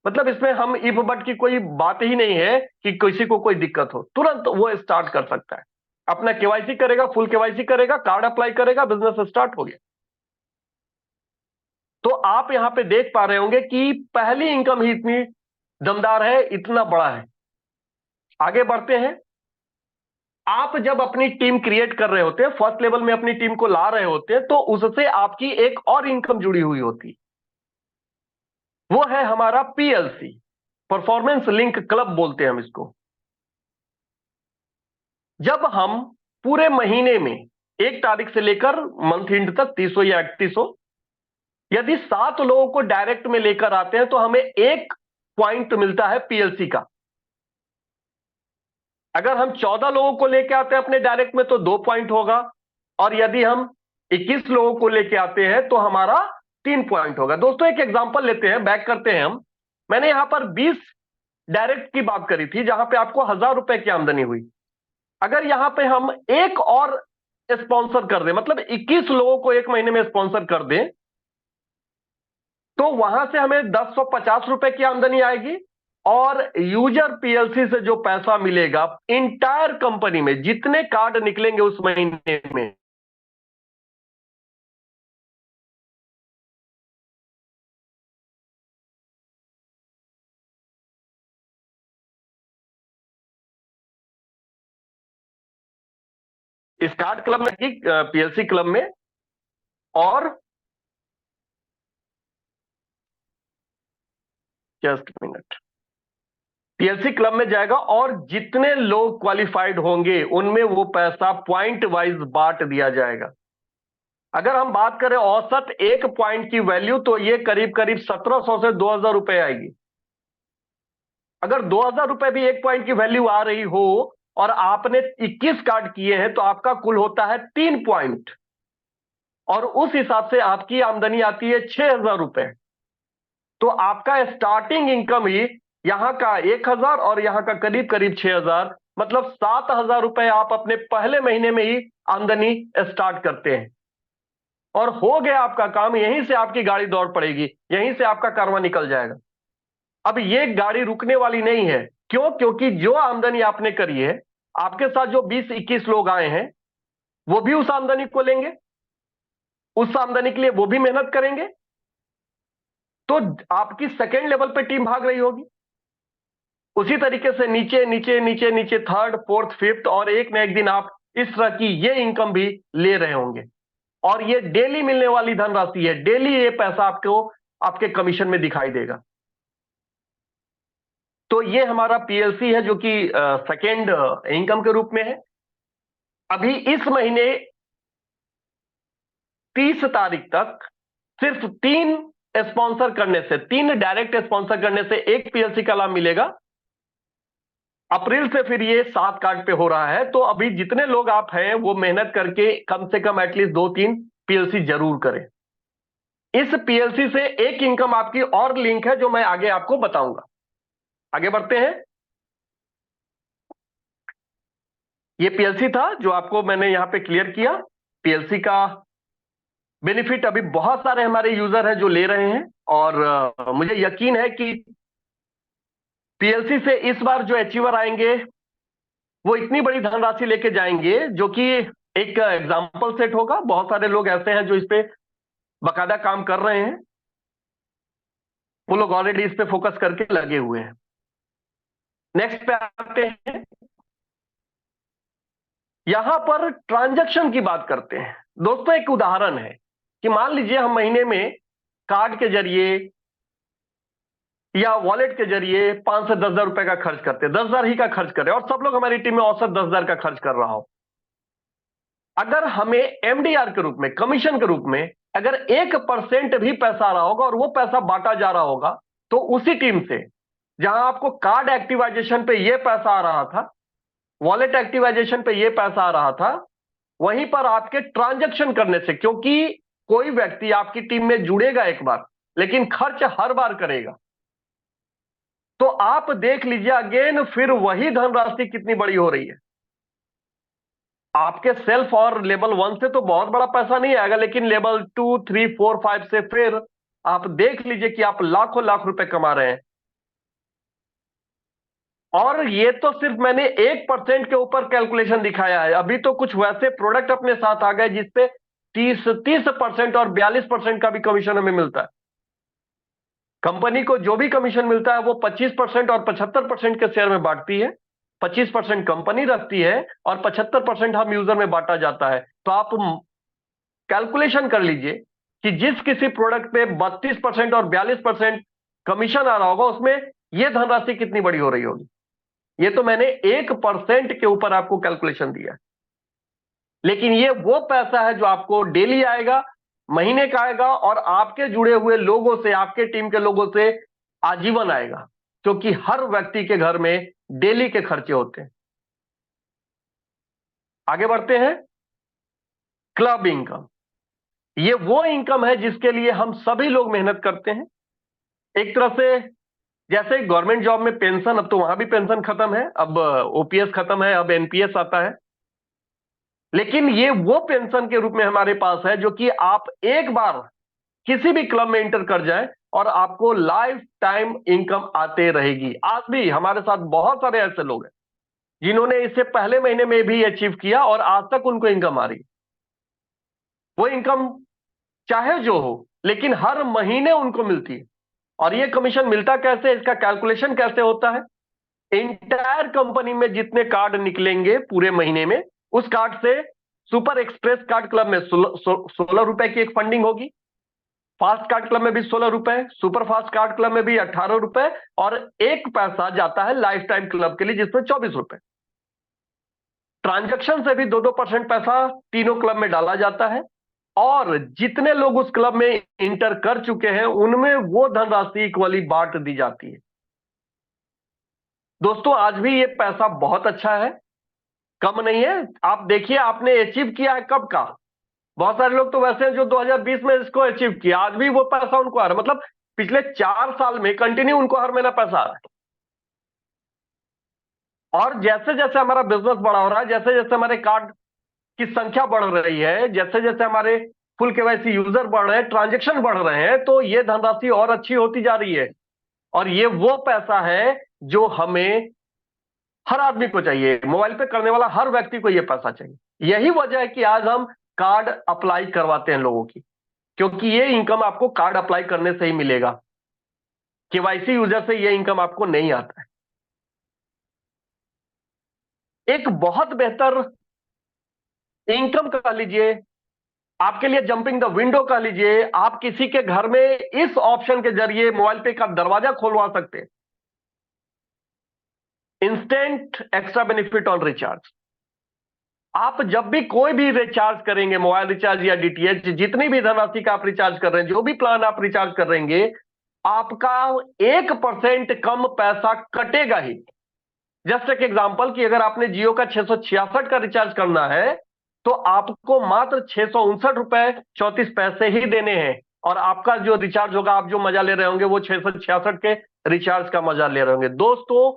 मतलब इसमें हम इफ बट की कोई बात ही नहीं है कि किसी को कोई दिक्कत हो, तुरंत वो स्टार्ट कर सकता है। अपना केवाईसी करेगा, फुल केवाईसी करेगा, कार्ड अप्लाई करेगा, बिजनेस स्टार्ट हो गया। तो आप यहां पे देख पा रहे होंगे कि पहली इनकम ही इतनी दमदार है, इतना बड़ा है। आगे बढ़ते हैं। आप जब अपनी टीम क्रिएट कर रहे होते हैं, फर्स्ट लेवल में अपनी टीम को ला रहे होते हैं, तो उससे आपकी एक और इनकम जुड़ी हुई होती है। वो है हमारा पीएलसी, परफॉर्मेंस लिंक क्लब बोलते हैं हम इसको। जब हम पूरे महीने में 1 तारीख से लेकर मंथ एंड तक 30 या 31 यदि 7 लोगों को डायरेक्ट में लेकर आते हैं तो हमें 1 पॉइंट मिलता है पीएलसी का। अगर हम 14 लोगों को लेकर आते हैं अपने डायरेक्ट में तो 2 पॉइंट होगा, और यदि हम 21 लोगों को लेकर आते हैं तो हमारा 3 पॉइंट होगा। दोस्तों, एक एग्जांपल लेते हैं, बैक करते हैं हम। मैंने यहां पर 20 डायरेक्ट की बात करी थी जहां पे आपको 1,000 रुपए की आमदनी हुई। अगर यहां पे हम एक और स्पॉन्सर कर दें, मतलब 21 लोगों को एक महीने में स्पॉन्सर कर दें, तो वहां से हमें 10,50 रुपए की आमदनी आएगी। और यूजर पीएलसी से जो पैसा मिलेगा, इंटायर कंपनी में जितने कार्ड निकलेंगे उस महीने में, इस कार्ड क्लब में की पीएलसी क्लब में, और जस्ट मिनट, पीएलसी क्लब में जाएगा और जितने लोग क्वालिफाइड होंगे उनमें वो पैसा पॉइंट वाइज बांट दिया जाएगा। अगर हम बात करें औसत 1 पॉइंट की वैल्यू, तो ये करीब करीब 1,700 से 2,000 रुपए आएगी। अगर 2,000 रुपए भी 1 पॉइंट की वैल्यू आ रही हो और आपने 21 कार्ड किए हैं तो आपका कुल होता है 3 पॉइंट, और उस हिसाब से आपकी आमदनी आती है 6,000 रुपए। तो आपका स्टार्टिंग इनकम ही यहां का 1,000 और यहां का करीब करीब 6,000, मतलब 7,000 रुपए आप अपने पहले महीने में ही आमदनी स्टार्ट करते हैं। और हो गया आपका काम, यहीं से आपकी गाड़ी दौड़ पड़ेगी, यहीं से आपका कारवां निकल जाएगा। अब ये गाड़ी रुकने वाली नहीं है। क्यों? क्योंकि जो आमदनी आपने करी है, आपके साथ जो 20-21 लोग आए हैं वो भी उस आमदनी को लेंगे, उस आमदनी के लिए वो भी मेहनत करेंगे। तो आपकी सेकेंड लेवल पे टीम भाग रही होगी। उसी तरीके से नीचे नीचे नीचे नीचे, थर्ड, फोर्थ, फिफ्थ, और एक न एक दिन आप इस तरह की ये इनकम भी ले रहे होंगे। और ये डेली मिलने वाली धनराशि है, डेली ये पैसा आपको आपके कमीशन में दिखाई देगा। तो ये हमारा पीएलसी है जो कि सेकेंड इनकम के रूप में है। अभी इस महीने 30 तारीख तक सिर्फ 3 स्पॉन्सर करने से, 3 डायरेक्ट स्पॉन्सर करने से 1 पीएलसी का लाभ मिलेगा। अप्रैल से फिर ये 7 कार्ड पे हो रहा है। तो अभी जितने लोग आप हैं वो मेहनत करके कम से कम एटलीस्ट 2-3 पीएलसी जरूर करें। इस पीएलसी से एक इनकम आपकी और लिंक है जो मैं आगे आपको बताऊंगा। आगे बढ़ते हैं। ये पीएलसी था जो आपको मैंने यहां पे क्लियर किया। पीएलसी का बेनिफिट अभी बहुत सारे हमारे यूजर हैं जो ले रहे हैं, और मुझे यकीन है कि पीएलसी से इस बार जो अचीवर आएंगे वो इतनी बड़ी धनराशि लेके जाएंगे जो कि एक एग्जाम्पल सेट होगा। बहुत सारे लोग ऐसे हैं जो इस पे बकायदा काम कर रहे हैं, वो लोग ऑलरेडी इस पे फोकस करके लगे हुए हैं। नेक्स्ट पे आते हैं। यहां पर ट्रांजैक्शन की बात करते हैं। दोस्तों एक उदाहरण है कि मान लीजिए हम महीने में कार्ड के जरिए या वॉलेट के जरिए 5 से 10,000 रुपए का खर्च करते हैं, 10,000 ही का खर्च करें, और सब लोग हमारी टीम में औसत 10,000 का खर्च कर रहा हो। अगर हमें एमडीआर के रूप में, कमीशन के रूप में अगर 1% भी पैसा आ रहा होगा और वो पैसा बांटा जा रहा होगा, तो उसी टीम से जहां आपको कार्ड एक्टिवाइजेशन पे ये पैसा आ रहा था, वॉलेट एक्टिवाइजेशन पे ये पैसा आ रहा था, वहीं पर आपके ट्रांजैक्शन करने से, क्योंकि कोई व्यक्ति आपकी टीम में जुड़ेगा एक बार लेकिन खर्च हर बार करेगा, तो आप देख लीजिए अगेन फिर वही धनराशि कितनी बड़ी हो रही है। आपके सेल्फ और लेवल 1 से तो बहुत बड़ा पैसा नहीं आएगा, लेकिन लेवल 2, 3, 4, 5 से फिर आप देख लीजिए कि आप लाखों लाख रुपए कमा रहे हैं। और ये तो सिर्फ मैंने 1% के ऊपर कैलकुलेशन दिखाया है। अभी तो कुछ वैसे प्रोडक्ट अपने साथ आ गए जिसपे 30% और 42% का भी कमीशन हमें मिलता है। कंपनी को जो भी कमीशन मिलता है वो 25% और 75% के शेयर में बांटती है। 25% कंपनी रखती है और 75% हम यूजर में बांटा जाता है। तो आप कैलकुलेशन कर लीजिए कि जिस किसी प्रोडक्ट पे 32% और 42% कमीशन आ रहा होगा, उसमें यह धनराशि कितनी बड़ी हो रही होगी। ये तो मैंने 1% के ऊपर आपको कैलकुलेशन दिया है, लेकिन ये वो पैसा है जो आपको डेली आएगा, महीने का आएगा, और आपके जुड़े हुए लोगों से, आपके टीम के लोगों से आजीवन आएगा, क्योंकि हर व्यक्ति के घर में डेली के खर्चे होते हैं। आगे बढ़ते हैं। क्लब इनकम, ये वो इनकम है जिसके लिए हम सभी लोग मेहनत करते हैं। एक तरह से जैसे गवर्नमेंट जॉब में पेंशन, अब तो वहां भी पेंशन खत्म है, अब ओपीएस खत्म है, अब एनपीएस आता है, लेकिन ये वो पेंशन के रूप में हमारे पास है जो कि आप एक बार किसी भी क्लब में इंटर कर जाए और आपको लाइफ टाइम इनकम आते रहेगी। आज भी हमारे साथ बहुत सारे ऐसे लोग हैं जिन्होंने इससे पहले महीने में भी अचीव किया और आज तक उनको इनकम आ रही है। वो इनकम चाहे जो हो, लेकिन हर महीने उनको मिलती है। और ये कमीशन मिलता कैसे, इसका कैलकुलेशन कैसे होता है? इंटायर कंपनी में जितने कार्ड निकलेंगे पूरे महीने में, उस कार्ड से सुपर एक्सप्रेस कार्ड क्लब में 16 रुपए की एक फंडिंग होगी, फास्ट कार्ड क्लब में भी 16 रुपए, सुपर फास्ट कार्ड क्लब में भी 18 रुपए, और एक पैसा जाता है लाइफ टाइम क्लब के लिए जिसमें 24 रुपए। ट्रांजैक्शन से भी 2% पैसा तीनों क्लब में डाला जाता है, और जितने लोग उस क्लब में इंटर कर चुके हैं उनमें वो धनराशि इक्वली बांट दी जाती है। दोस्तों आज भी ये पैसा बहुत अच्छा है, कम नहीं है। आप देखिए आपने अचीव किया है कब का। बहुत सारे लोग तो वैसे हैं जो 2020 में इसको अचीव किया, आज भी वो पैसा उनको आ रहा है, मतलब पिछले 4 साल में कंटिन्यू उनको हर महीना पैसा आ रहा है। और जैसे जैसे हमारा बिजनेस बड़ा हो रहा है, जैसे जैसे हमारे कार्ड की संख्या बढ़ रही है, जैसे जैसे हमारे फुल केवाईसी यूजर बढ़ रहे हैं, ट्रांजेक्शन बढ़ रहे हैं, तो ये धनराशि और अच्छी होती जा रही है। और ये वो पैसा है जो हमें हर आदमी को चाहिए, मोबाइल पे करने वाला हर व्यक्ति को ये पैसा चाहिए। यही वजह है कि आज हम कार्ड अप्लाई करवाते हैं लोगों की, क्योंकि ये इनकम आपको कार्ड अप्लाई करने से ही मिलेगा। केवाईसी यूजर से ये इनकम आपको नहीं आता है। एक बहुत बेहतर इनकम कह लीजिए, आपके लिए जंपिंग द विंडो कह लीजिए, आप किसी के घर में इस ऑप्शन के जरिए मोबाइल पे का दरवाजा खोलवा सकते हैं। Instant extra benefit on recharge. आप जब भी कोई भी रिचार्ज करेंगे, मोबाइल रिचार्ज या डीटीएच, जितनी भी धनराशि का आप रिचार्ज कर रहे हैं, जो भी प्लान आप रिचार्ज कर रहेंगे, आपका 1% कम पैसा कटेगा ही। जस्ट एक एग्जांपल कि अगर आपने जियो का 666 का रिचार्ज करना है तो आपको मात्र 659 रुपए 34 पैसे ही देने हैं, और आपका जो रिचार्ज होगा, आप जो मजा ले रहे होंगे वो 666 के रिचार्ज का मजा ले रहे होंगे। दोस्तों,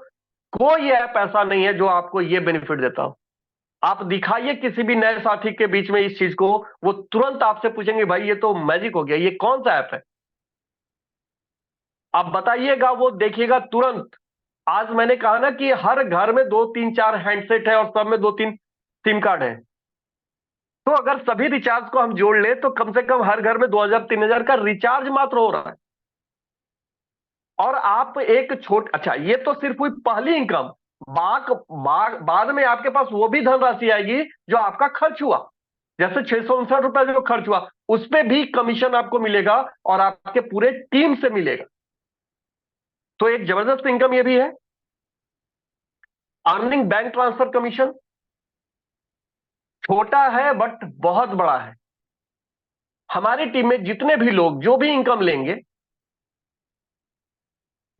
कोई ऐप ऐसा नहीं है जो आपको ये बेनिफिट देता हो। आप दिखाइए किसी भी नए साथी के बीच में इस चीज को, वो तुरंत आपसे पूछेंगे भाई ये तो मैजिक हो गया, ये कौन सा ऐप है? आप बताइएगा, वो देखिएगा तुरंत। आज मैंने कहा ना कि हर घर में 2 3 4 हैंडसेट है और सब में 2 3 सिम कार्ड है। तो अगर सभी रिचार्ज को हम जोड़ ले तो कम से कम हर घर में 2000 3000 का रिचार्ज मात्र हो रहा है। और आप एक अच्छा, ये तो सिर्फ हुई पहली इनकम। बाद में आपके पास वो भी धनराशि आएगी जो आपका खर्च हुआ। जैसे 659 रुपया जो खर्च हुआ, उस पर भी कमीशन आपको मिलेगा और आपके पूरे टीम से मिलेगा। तो एक जबरदस्त इनकम ये भी है। अर्निंग बैंक ट्रांसफर कमीशन छोटा है बट बहुत बड़ा है। हमारी टीम में जितने भी लोग जो भी इनकम लेंगे,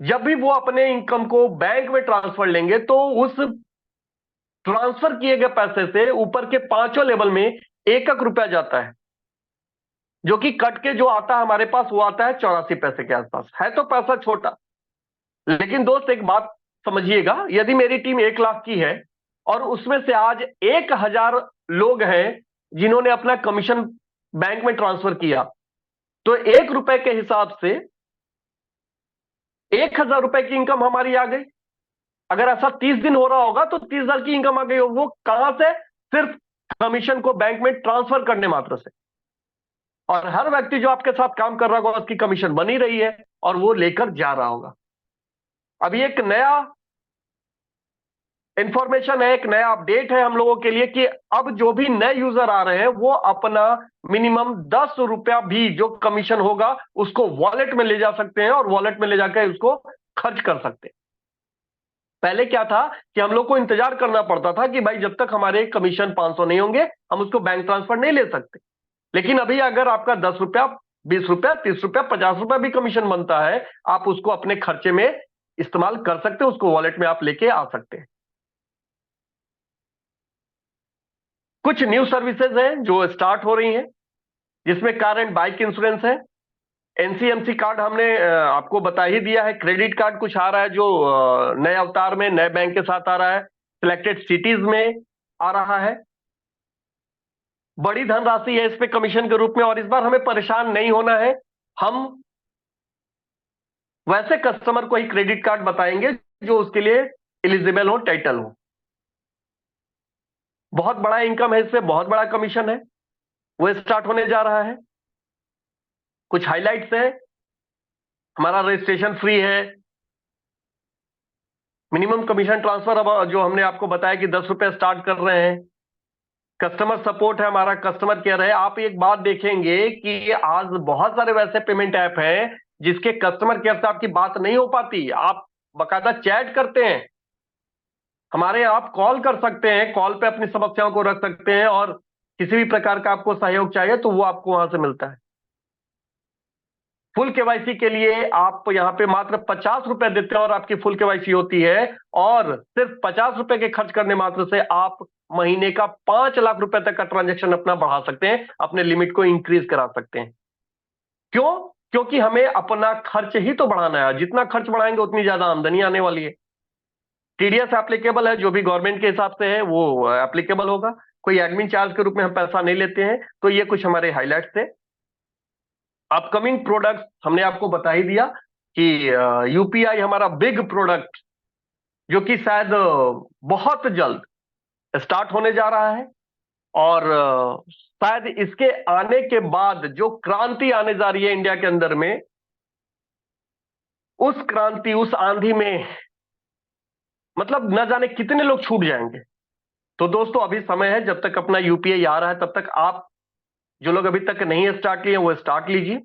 जब भी वो अपने इनकम को बैंक में ट्रांसफर लेंगे तो उस ट्रांसफर किए गए पैसे से ऊपर के 5 लेवल में 1 1 रुपया जाता है, जो कि कट के जो आता है हमारे पास, वो आता है 84 पैसे के आसपास। है तो पैसा छोटा, लेकिन दोस्त एक बात समझिएगा, यदि मेरी टीम 1 लाख की है और उसमें से आज 1000 लोग हैं जिन्होंने अपना कमीशन बैंक में ट्रांसफर किया, तो 1 रुपए के हिसाब से 1000 रुपए की इनकम हमारी आ गई। अगर ऐसा 30 दिन हो रहा होगा तो 30,000 की इनकम आ गई। वो कहां से? सिर्फ कमीशन को बैंक में ट्रांसफर करने मात्र से। और हर व्यक्ति जो आपके साथ काम कर रहा होगा उसकी कमीशन बनी रही है और वो लेकर जा रहा होगा। अभी एक नया इंफॉर्मेशन है, एक नया अपडेट है हम लोगों के लिए कि अब जो भी नए यूजर आ रहे हैं वो अपना मिनिमम 10 रुपया भी जो कमीशन होगा उसको वॉलेट में ले जा सकते हैं और वॉलेट में ले जाकर उसको खर्च कर सकते हैं। पहले क्या था कि हम लोग को इंतजार करना पड़ता था कि भाई जब तक हमारे कमीशन 500 नहीं होंगे हम उसको बैंक ट्रांसफर नहीं ले सकते। लेकिन अभी अगर आपका 10 रुपया, 20 रुपया, 30 रुपया, 50 रुपया भी कमीशन बनता है, आप उसको अपने खर्चे में इस्तेमाल कर सकते हैं, उसको वॉलेट में आप लेके आ सकते हैं। कुछ न्यू सर्विसेज हैं जो स्टार्ट हो रही हैं, जिसमें कार एंड बाइक इंश्योरेंस है। एनसीएमसी कार्ड हमने आपको बता ही दिया है। क्रेडिट कार्ड कुछ आ रहा है जो नए अवतार में नए बैंक के साथ आ रहा है, सिलेक्टेड सिटीज में आ रहा है। बड़ी धनराशि है इस पे कमीशन के रूप में, और इस बार हमें परेशान नहीं होना है। हम वैसे कस्टमर को ही क्रेडिट कार्ड बताएंगे जो उसके लिए एलिजिबल हो, टाइटल हो। बहुत बड़ा इनकम है इससे, बहुत बड़ा कमीशन है, वो स्टार्ट होने जा रहा है। कुछ हाइलाइट्स है, हमारा रजिस्ट्रेशन फ्री है। मिनिमम कमीशन ट्रांसफर अब जो हमने आपको बताया कि 10 रुपए स्टार्ट कर रहे हैं। कस्टमर सपोर्ट है, हमारा कस्टमर केयर है। आप एक बात देखेंगे कि आज बहुत सारे वैसे पेमेंट ऐप हैं जिसके कस्टमर केयर से आपकी बात नहीं हो पाती, आप बकायदा चैट करते हैं। हमारे आप कॉल कर सकते हैं, कॉल पे अपनी समस्याओं को रख सकते हैं और किसी भी प्रकार का आपको सहयोग चाहिए तो वो आपको वहां से मिलता है। फुल केवाईसी के लिए आप यहां पे मात्र 50 रुपए देते हैं और आपकी फुल केवाईसी होती है। और सिर्फ 50 रुपए के खर्च करने मात्र से आप महीने का 5 लाख रुपए तक का ट्रांजैक्शन अपना बढ़ा सकते हैं, अपने लिमिट को इंक्रीज करा सकते हैं। क्यों? क्योंकि हमें अपना खर्च ही तो बढ़ाना है। जितना खर्च बढ़ाएंगे उतनी ज्यादा आमदनी आने वाली है। टीडीएस एप्लीकेबल है, जो भी गवर्नमेंट के हिसाब से है वो एप्लीकेबल होगा। कोई एडमिन चार्ज के रूप में हम पैसा नहीं लेते हैं। तो ये कुछ हमारे हाईलाइट्स थे। अपकमिंग प्रोडक्ट हमने आपको बता ही दिया कि यूपीआई हमारा बिग प्रोडक्ट जो कि शायद बहुत जल्द स्टार्ट होने जा रहा है। और शायद इसके आने के बाद जो क्रांति आने जा रही है इंडिया के अंदर में, उस क्रांति, उस आंधी में मतलब न जाने कितने लोग छूट जाएंगे। तो दोस्तों अभी समय है, जब तक अपना यूपीआई आ रहा है तब तक आप जो लोग अभी तक नहीं स्टार्ट किए वो स्टार्ट लीजिए।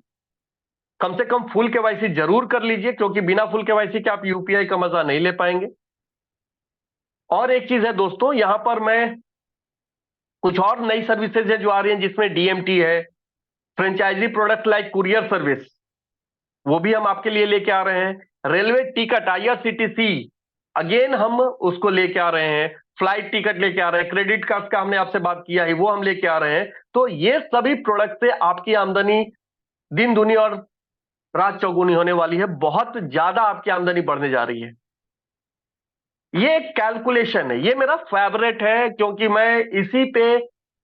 कम से कम फुल केवाईसी जरूर कर लीजिए, क्योंकि बिना फुल केवाईसी के आप यूपीआई का मजा नहीं ले पाएंगे। और एक चीज है दोस्तों, यहां पर मैं कुछ और नई सर्विसेज है जो आ रही हैं, जिसमें डीएमटी है, franchisee product like courier service, वो भी हम आपके लिए लेके आ रहे हैं। रेलवे टिकट आईआरसीटीसी, अगेन हम उसको लेके आ रहे हैं। फ्लाइट टिकट लेके आ रहे हैं। क्रेडिट कार्ड का हमने आपसे बात किया है, वो हम लेके आ रहे हैं। तो ये सभी प्रोडक्ट से आपकी आमदनी दिन दूनी और रात चौगुनी होने वाली है, बहुत ज्यादा आपकी आमदनी बढ़ने जा रही है। ये एक कैलकुलेशन है, ये मेरा फेवरेट है, क्योंकि मैं इसी पे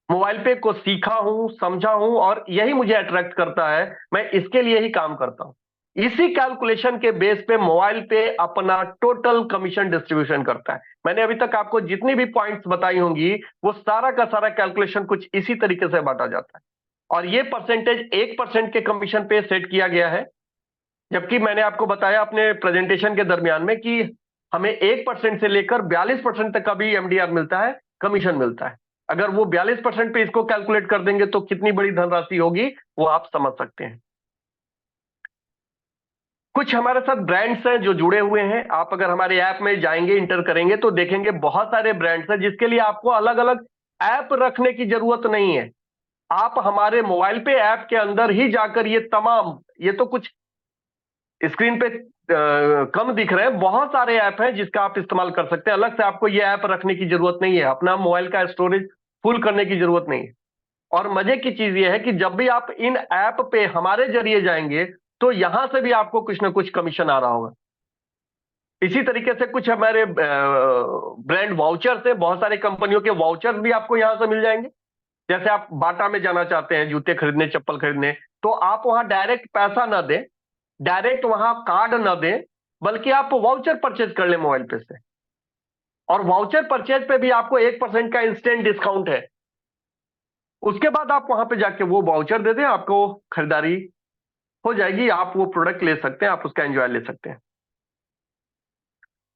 मोबाइल पे को सीखा हूं, समझा हूं, और यही मुझे अट्रैक्ट करता है। मैं इसके लिए ही काम करता हूं। इसी कैलकुलेशन के बेस पे मोबाइल पे अपना टोटल कमीशन डिस्ट्रीब्यूशन करता है। मैंने अभी तक आपको जितनी भी पॉइंट्स बताई होंगी, वो सारा का सारा कैलकुलेशन कुछ इसी तरीके से बांटा जाता है। और ये परसेंटेज 1% के कमीशन पे सेट किया गया है, जबकि मैंने आपको बताया अपने प्रेजेंटेशन के दरमियान में कि हमें 1% से लेकर 42% तक का भी एमडीआर मिलता है, कमीशन मिलता है। अगर वो 42% पे इसको कैलकुलेट कर देंगे तो कितनी बड़ी धनराशि होगी, वो आप समझ सकते हैं। कुछ हमारे साथ ब्रांड्स हैं जो जुड़े हुए हैं। आप अगर हमारे ऐप में जाएंगे, इंटर करेंगे, तो देखेंगे बहुत सारे ब्रांड्स हैं जिसके लिए आपको अलग अलग ऐप रखने की जरूरत नहीं है। आप हमारे मोबाइल पे ऐप के अंदर ही जाकर ये तमाम, ये तो कुछ स्क्रीन पे कम दिख रहे हैं, बहुत सारे ऐप हैं जिसका आप इस्तेमाल कर सकते हैं। अलग से आपको ये ऐप रखने की जरूरत नहीं है, अपना मोबाइल का स्टोरेज फुल करने की जरूरत नहीं है। और मजे की चीज ये है कि जब भी आप इन ऐप पे हमारे जरिए जाएंगे, तो यहां से भी आपको कुछ ना कुछ कमीशन आ रहा होगा। इसी तरीके से कुछ हमारे ब्रांड वाउचर्स है, बहुत सारी कंपनियों के वाउचर्स भी आपको यहां से मिल जाएंगे। जैसे आप बाटा में जाना चाहते हैं जूते खरीदने, चप्पल खरीदने, तो आप वहां डायरेक्ट पैसा ना दें, डायरेक्ट वहां कार्ड ना दें, बल्कि आप वाउचर परचेज कर लें मोबाइल पे से। और वाउचर परचेज पे भी आपको 1% का इंस्टेंट डिस्काउंट है। उसके बाद आप वहां पे जाके वो वाउचर दे दें, आपको खरीदारी हो जाएगी, आप वो प्रोडक्ट ले सकते हैं, आप उसका एंजॉय ले सकते हैं।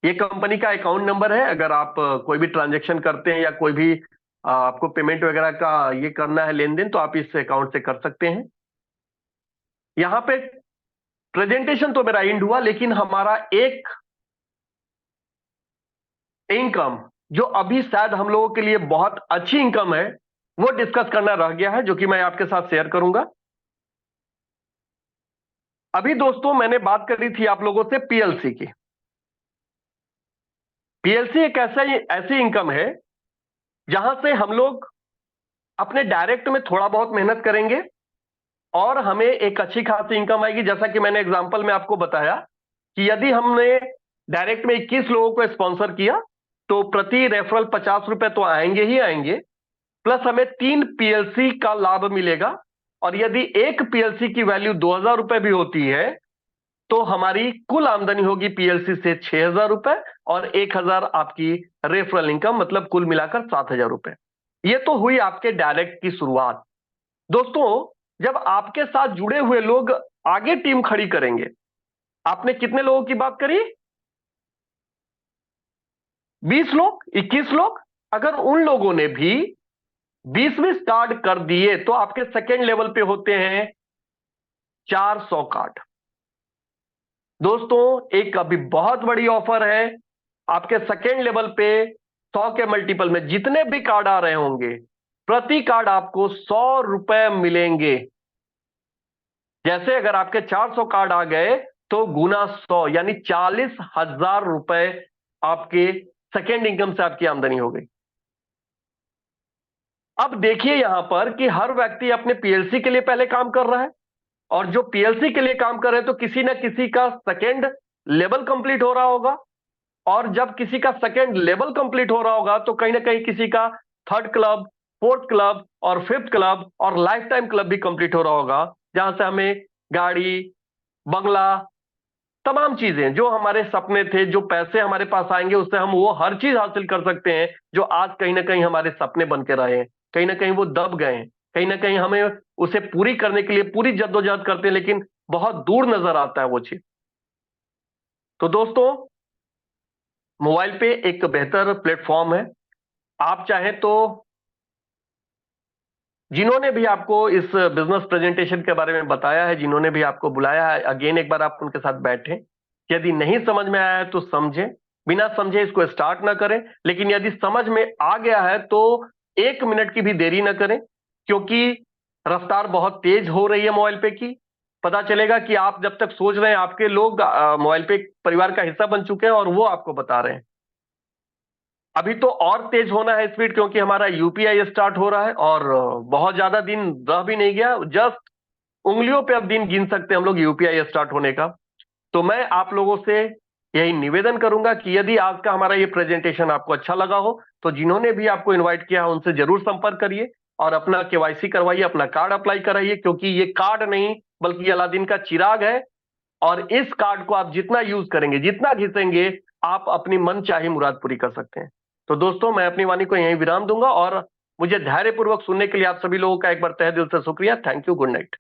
ये कंपनी का अकाउंट नंबर है। अगर आप कोई भी ट्रांजेक्शन करते हैं या कोई भी आपको पेमेंट वगैरह का ये करना है, लेन देन, तो आप इस अकाउंट से कर सकते हैं। यहां पे प्रेजेंटेशन तो मेरा एंड हुआ, लेकिन हमारा एक इनकम जो अभी शायद हम लोगों के लिए बहुत अच्छी इनकम है, वो डिस्कस करना रह गया है, जो कि मैं आपके साथ शेयर करूंगा। अभी दोस्तों मैंने बात करी थी आप लोगों से पीएलसी की। पीएलसी एक ऐसी इनकम है जहां से हम लोग अपने डायरेक्ट में थोड़ा बहुत मेहनत करेंगे और हमें एक अच्छी खासी इनकम आएगी। जैसा कि मैंने एग्जांपल में आपको बताया कि यदि हमने डायरेक्ट में 21 लोगों को स्पॉन्सर किया, तो प्रति रेफरल 50 रुपए तो आएंगे ही आएंगे, प्लस हमें 3 पीएलसी का लाभ मिलेगा। और यदि एक पीएलसी की वैल्यू 2000 रुपए भी होती है, तो हमारी कुल आमदनी होगी पीएलसी से 6000 रुपए और 1000 आपकी रेफरल इनकम, मतलब कुल मिलाकर 7000 रुपए। ये तो हुई आपके डायरेक्ट की शुरुआत। दोस्तों, जब आपके साथ जुड़े हुए लोग आगे टीम खड़ी करेंगे, आपने कितने लोगों की बात करी? 20 लोग, 21 लोग। अगर उन लोगों ने भी 20 कार्ड कर दिए, तो आपके सेकेंड लेवल पे होते हैं 400 कार्ड। दोस्तों, एक अभी बहुत बड़ी ऑफर है। आपके सेकेंड लेवल पे 100 के मल्टीपल में जितने भी कार्ड आ रहे होंगे, प्रति कार्ड आपको 100 रुपए मिलेंगे। जैसे अगर आपके 400 कार्ड आ गए, तो गुना 100 यानी 40,000 रुपए आपके सेकेंड इनकम से आपकी आमदनी हो गई। अब देखिए यहां पर कि हर व्यक्ति अपने पीएलसी के लिए पहले काम कर रहा है, और जो पीएलसी के लिए काम कर रहे हैं, तो किसी ना किसी का सेकेंड लेवल कंप्लीट हो रहा होगा। और जब किसी का सेकेंड लेवल कंप्लीट हो रहा होगा, तो कहीं ना कहीं किसी का थर्ड क्लब, फोर्थ क्लब और फिफ्थ क्लब और लाइफ टाइम क्लब भी कंप्लीट हो रहा होगा, जहां से हमें गाड़ी, बंगला, तमाम चीजें जो हमारे सपने थे, जो पैसे हमारे पास आएंगे, उससे हम वो हर चीज हासिल कर सकते हैं जो आज कहीं ना कहीं हमारे सपने बन के रहे हैं। कहीं ना कहीं वो दब गए हैं, कहीं ना कहीं हमें उसे पूरी करने के लिए पूरी जद्दोजहद करते हैं, लेकिन बहुत दूर नजर आता है वो चीज। तो दोस्तों, मोबाइल पे एक बेहतर प्लेटफॉर्म है। आप चाहें तो, जिन्होंने भी आपको इस बिजनेस प्रेजेंटेशन के बारे में बताया है, जिन्होंने भी आपको बुलाया है, अगेन एक बार आप उनके साथ बैठें। यदि नहीं समझ में आया है तो समझें, बिना समझे इसको स्टार्ट ना करें। लेकिन यदि समझ में आ गया है तो 1 मिनट की भी देरी ना करें, क्योंकि रफ्तार बहुत तेज हो रही है मोबाइल पे की। पता चलेगा कि आप जब तक सोच रहे हैं, आपके लोग मोबाइल पे परिवार का हिस्सा बन चुके हैं और वो आपको बता रहे हैं। अभी तो और तेज होना है स्पीड, क्योंकि हमारा यूपीआई स्टार्ट हो रहा है और बहुत ज्यादा दिन रह भी नहीं गया। जस्ट उंगलियों पे अब दिन गिन सकते हैं हम लोग यूपीआई स्टार्ट होने का। तो मैं आप लोगों से यही निवेदन करूंगा कि यदि आज का हमारा ये प्रेजेंटेशन आपको अच्छा लगा हो तो जिन्होंने भी आपको इनवाइट किया है उनसे जरूर संपर्क करिए और अपना केवाईसी करवाइए, अपना कार्ड अप्लाई कराइए, क्योंकि ये कार्ड नहीं बल्कि अलादीन का चिराग है। और इस कार्ड को आप जितना यूज करेंगे, जितना घिसेंगे, आप अपनी मन चाही मुराद पूरी कर सकते हैं। तो दोस्तों, मैं अपनी वाणी को यहीं विराम दूंगा और मुझे धैर्यपूर्वक सुनने के लिए आप सभी लोगों का एक बार तहे दिल से शुक्रिया। Thank you, good night.